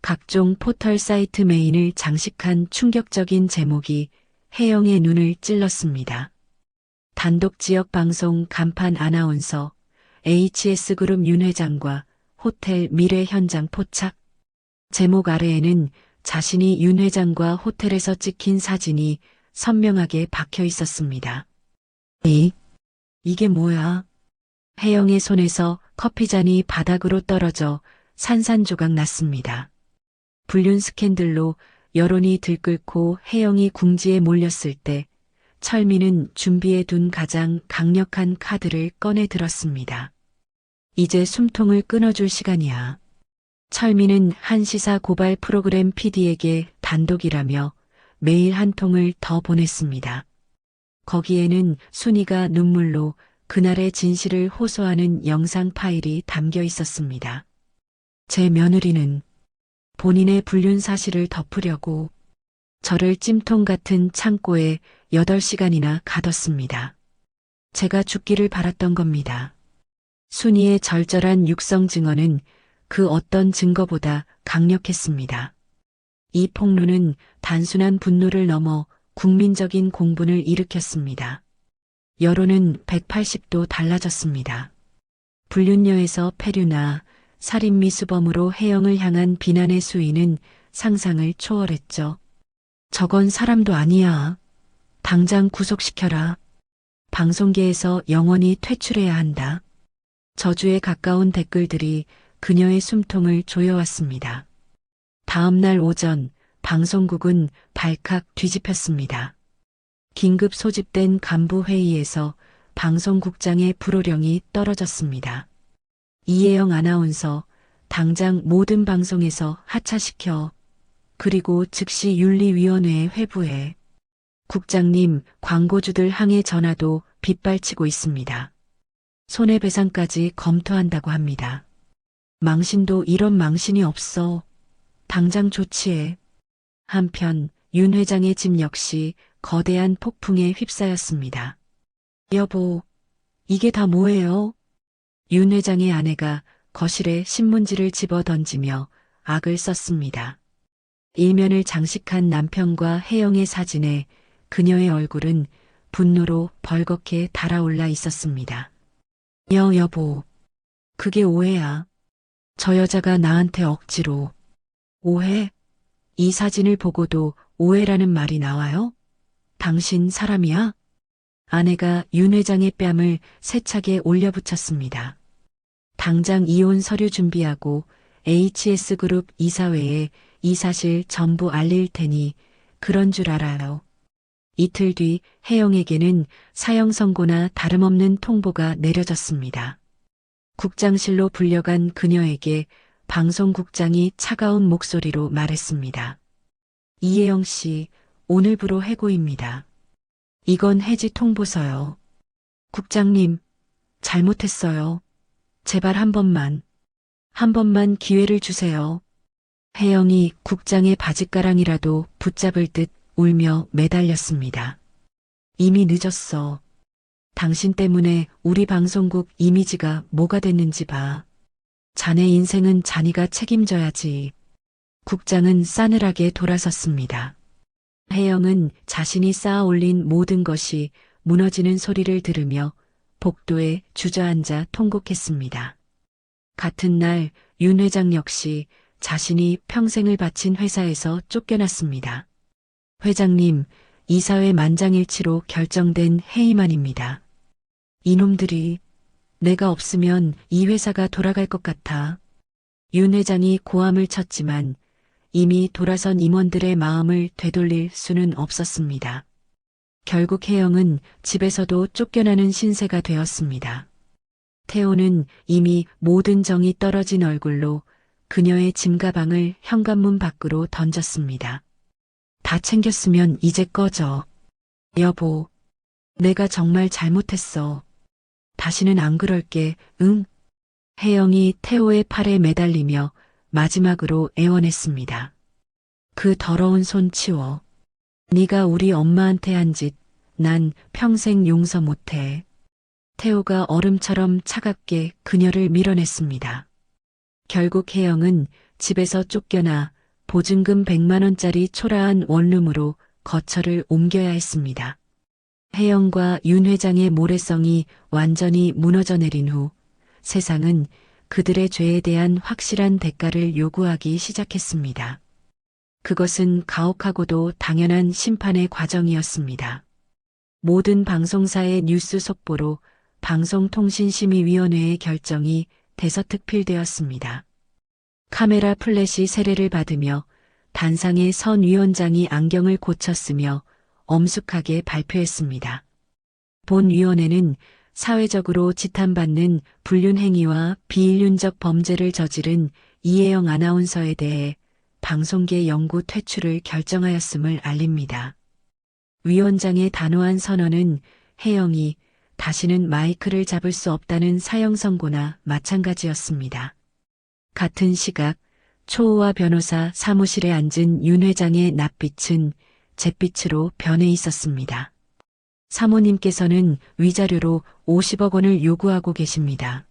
각종 포털 사이트 메인을 장식한 충격적인 제목이 혜영의 눈을 찔렀습니다. 단독 지역 방송 간판 아나운서, HS그룹 윤 회장과 호텔 미래 현장 포착. 제목 아래에는 자신이 윤 회장과 호텔에서 찍힌 사진이 선명하게 박혀 있었습니다. 이게 뭐야? 혜영의 손에서 커피잔이 바닥으로 떨어져 산산조각 났습니다. 불륜 스캔들로 여론이 들끓고 혜영이 궁지에 몰렸을 때 철민은 준비해 둔 가장 강력한 카드를 꺼내 들었습니다. 이제 숨통을 끊어줄 시간이야. 철민은 한 시사 고발 프로그램 PD에게 단독이라며 메일 한 통을 더 보냈습니다. 거기에는 순이가 눈물로 그날의 진실을 호소하는 영상 파일이 담겨 있었습니다. 제 며느리는 본인의 불륜 사실을 덮으려고 저를 찜통 같은 창고에 8시간이나 가뒀습니다. 제가 죽기를 바랐던 겁니다. 순이의 절절한 육성 증언은 그 어떤 증거보다 강력했습니다. 이 폭로는 단순한 분노를 넘어 국민적인 공분을 일으켰습니다. 여론은 180도 달라졌습니다. 불륜녀에서 폐륜아, 살인미수범으로 혜영을 향한 비난의 수위는 상상을 초월했죠. 저건 사람도 아니야. 당장 구속시켜라. 방송계에서 영원히 퇴출해야 한다. 저주에 가까운 댓글들이 그녀의 숨통을 조여왔습니다. 다음 날 오전 방송국은 발칵 뒤집혔습니다. 긴급 소집된 간부 회의에서 방송국장의 불호령이 떨어졌습니다. 이혜영 아나운서, 당장 모든 방송에서 하차시켜. 그리고 즉시 윤리위원회에 회부해. 국장님, 광고주들 항해 전화도 빗발치고 있습니다. 손해배상까지 검토한다고 합니다. 망신도 이런 망신이 없어. 당장 조치해. 한편 윤 회장의 집 역시 거대한 폭풍에 휩싸였습니다. 여보, 이게 다 뭐예요? 윤 회장의 아내가 거실에 신문지를 집어 던지며 악을 썼습니다. 일면을 장식한 남편과 혜영의 사진에 그녀의 얼굴은 분노로 벌겋게 달아올라 있었습니다. 여보, 그게 오해야. 저 여자가 나한테 억지로. 오해? 이 사진을 보고도 오해라는 말이 나와요? 당신 사람이야? 아내가 윤 회장의 뺨을 세차게 올려붙였습니다. 당장 이혼 서류 준비하고 HS그룹 이사회에 이 사실 전부 알릴 테니 그런 줄 알아요. 이틀 뒤 혜영에게는 사형 선고나 다름없는 통보가 내려졌습니다. 국장실로 불려간 그녀에게 방송국장이 차가운 목소리로 말했습니다. 이혜영 씨, 오늘부로 해고입니다. 이건 해지 통보서요. 국장님, 잘못했어요. 제발 한 번만 기회를 주세요. 혜영이 국장의 바짓가랑이라도 붙잡을 듯 울며 매달렸습니다. 이미 늦었어. 당신 때문에 우리 방송국 이미지가 뭐가 됐는지 봐. 자네 인생은 자네가 책임져야지. 국장은 싸늘하게 돌아섰습니다. 혜영은 자신이 쌓아 올린 모든 것이 무너지는 소리를 들으며 복도에 주저앉아 통곡했습니다. 같은 날 윤 회장 역시 자신이 평생을 바친 회사에서 쫓겨났습니다. 회장님, 이사회 만장일치로 결정된 해임안입니다. 이놈들이 내가 없으면 이 회사가 돌아갈 것 같아. 윤 회장이 고함을 쳤지만 이미 돌아선 임원들의 마음을 되돌릴 수는 없었습니다. 결국 혜영은 집에서도 쫓겨나는 신세가 되었습니다. 태호는 이미 모든 정이 떨어진 얼굴로 그녀의 짐가방을 현관문 밖으로 던졌습니다. 다 챙겼으면 이제 꺼져. 여보, 내가 정말 잘못했어. 다시는 안 그럴게, 응? 혜영이 태호의 팔에 매달리며 마지막으로 애원했습니다. 그 더러운 손 치워. 네가 우리 엄마한테 한 짓, 난 평생 용서 못해. 태호가 얼음처럼 차갑게 그녀를 밀어냈습니다. 결국 혜영은 집에서 쫓겨나 보증금 100만 원짜리 초라한 원룸으로 거처를 옮겨야 했습니다. 혜영과 윤 회장의 모래성이 완전히 무너져 내린 후 세상은 그들의 죄에 대한 확실한 대가를 요구하기 시작했습니다. 그것은 가혹하고도 당연한 심판의 과정이었습니다. 모든 방송사의 뉴스 속보로 방송통신심의위원회의 결정이 대서특필되었습니다. 카메라 플래시 세례를 받으며 단상의 선 위원장이 안경을 고쳤으며 엄숙하게 발표했습니다. 본 위원회는 사회적으로 지탄받는 불륜행위와 비인륜적 범죄를 저지른 이혜영 아나운서에 대해 방송계 영구 퇴출을 결정하였음을 알립니다. 위원장의 단호한 선언은 혜영이 다시는 마이크를 잡을 수 없다는 사형 선고나 마찬가지였습니다. 같은 시각 초호화 변호사 사무실에 앉은 윤 회장의 낯빛은 잿빛으로 변해 있었습니다. 사모님께서는 위자료로 50억 원을 요구하고 계십니다.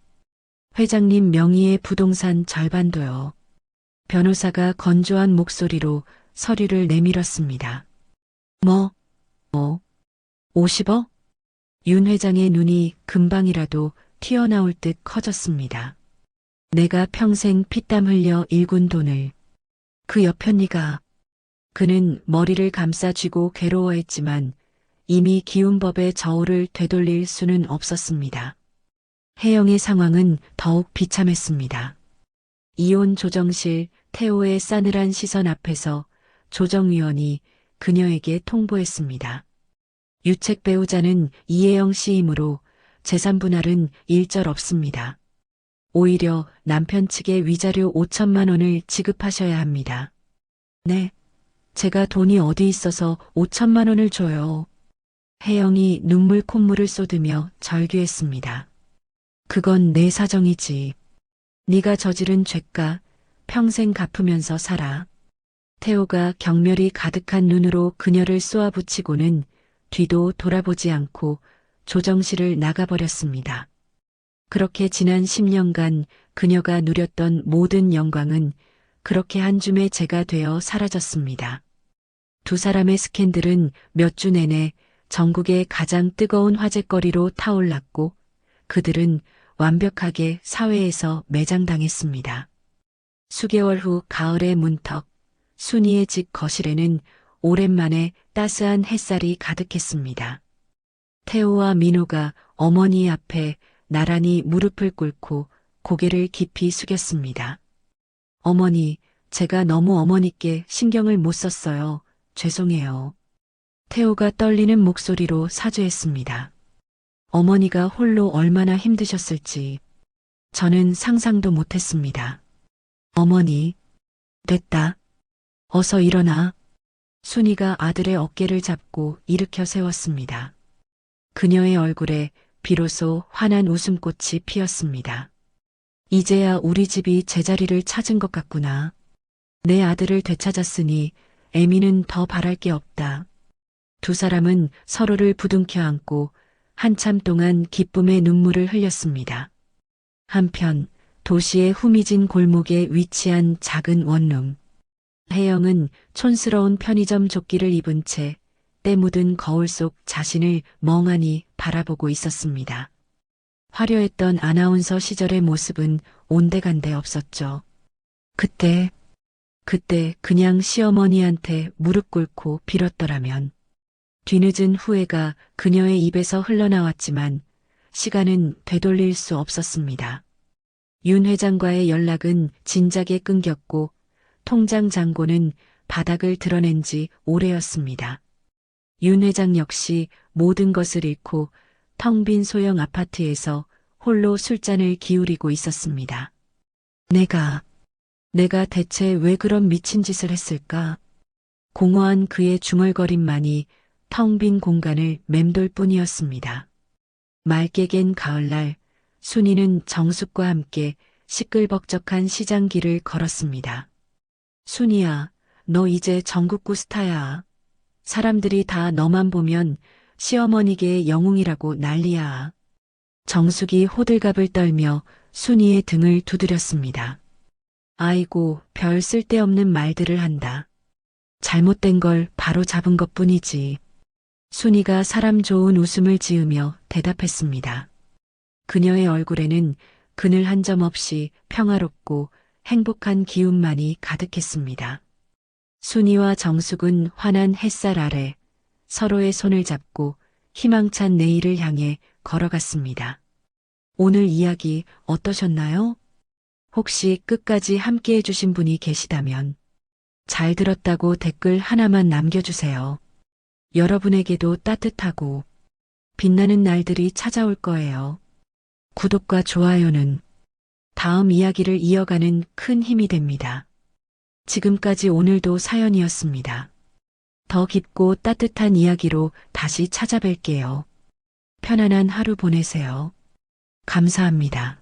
회장님 명의의 부동산 절반도요. 변호사가 건조한 목소리로 서류를 내밀었습니다. 50억? 윤 회장의 눈이 금방이라도 튀어나올 듯 커졌습니다. 내가 평생 피땀 흘려 일군 돈을. 그 여편니가. 그는 머리를 감싸 쥐고 괴로워했지만 이미 기운법의 저울을 되돌릴 수는 없었습니다. 혜영의 상황은 더욱 비참했습니다. 이혼 조정실 태호의 싸늘한 시선 앞에서 조정위원이 그녀에게 통보했습니다. 유책 배우자는 이혜영 씨이므로 재산 분할은 일절 없습니다. 오히려 남편 측에 위자료 5천만 원을 지급하셔야 합니다. 네, 제가 돈이 어디 있어서 5천만 원을 줘요. 혜영이 눈물 콧물을 쏟으며 절규했습니다. 그건 내 사정이지. 네가 저지른 죄가 평생 갚으면서 살아. 태호가 경멸이 가득한 눈으로 그녀를 쏘아붙이고는 뒤도 돌아보지 않고 조정실을 나가버렸습니다. 그렇게 지난 10년간 그녀가 누렸던 모든 영광은 그렇게 한 줌의 재가 되어 사라졌습니다. 두 사람의 스캔들은 몇 주 내내 전국의 가장 뜨거운 화제거리로 타올랐고 그들은 완벽하게 사회에서 매장당했습니다. 수개월 후 가을의 문턱, 순이의 집 거실에는 오랜만에 따스한 햇살이 가득했습니다. 태호와 민호가 어머니 앞에 나란히 무릎을 꿇고 고개를 깊이 숙였습니다. 어머니, 제가 너무 어머니께 신경을 못 썼어요. 죄송해요. 태호가 떨리는 목소리로 사죄했습니다. 어머니가 홀로 얼마나 힘드셨을지 저는 상상도 못했습니다. 어머니, 됐다. 어서 일어나. 순이가 아들의 어깨를 잡고 일으켜 세웠습니다. 그녀의 얼굴에 비로소 환한 웃음꽃이 피었습니다. 이제야 우리 집이 제자리를 찾은 것 같구나. 내 아들을 되찾았으니 애미는 더 바랄 게 없다. 두 사람은 서로를 부둥켜 안고 한참 동안 기쁨의 눈물을 흘렸습니다. 한편 도시의 후미진 골목에 위치한 작은 원룸. 혜영은 촌스러운 편의점 조끼를 입은 채 때 묻은 거울 속 자신을 멍하니 바라보고 있었습니다. 화려했던 아나운서 시절의 모습은 온데간데 없었죠. 그때 그냥 시어머니한테 무릎 꿇고 빌었더라면. 뒤늦은 후회가 그녀의 입에서 흘러나왔지만 시간은 되돌릴 수 없었습니다. 윤 회장과의 연락은 진작에 끊겼고 통장 잔고는 바닥을 드러낸 지 오래였습니다. 윤 회장 역시 모든 것을 잃고 텅 빈 소형 아파트에서 홀로 술잔을 기울이고 있었습니다. 내가 대체 왜 그런 미친 짓을 했을까? 공허한 그의 중얼거림만이 텅 빈 공간을 맴돌 뿐이었습니다. 맑게 갠 가을날, 순이는 정숙과 함께 시끌벅적한 시장길을 걸었습니다. 순이야, 너 이제 전국구 스타야. 사람들이 다 너만 보면 시어머니계의 영웅이라고 난리야. 정숙이 호들갑을 떨며 순이의 등을 두드렸습니다. 아이고, 별 쓸데없는 말들을 한다. 잘못된 걸 바로 잡은 것뿐이지. 순이가 사람 좋은 웃음을 지으며 대답했습니다. 그녀의 얼굴에는 그늘 한 점 없이 평화롭고 행복한 기운만이 가득했습니다. 순이와 정숙은 환한 햇살 아래 서로의 손을 잡고 희망찬 내일을 향해 걸어갔습니다. 오늘 이야기 어떠셨나요? 혹시 끝까지 함께 해주신 분이 계시다면 잘 들었다고 댓글 하나만 남겨주세요. 여러분에게도 따뜻하고 빛나는 날들이 찾아올 거예요. 구독과 좋아요는 다음 이야기를 이어가는 큰 힘이 됩니다. 지금까지 오늘도 사연이었습니다. 더 깊고 따뜻한 이야기로 다시 찾아뵐게요. 편안한 하루 보내세요. 감사합니다.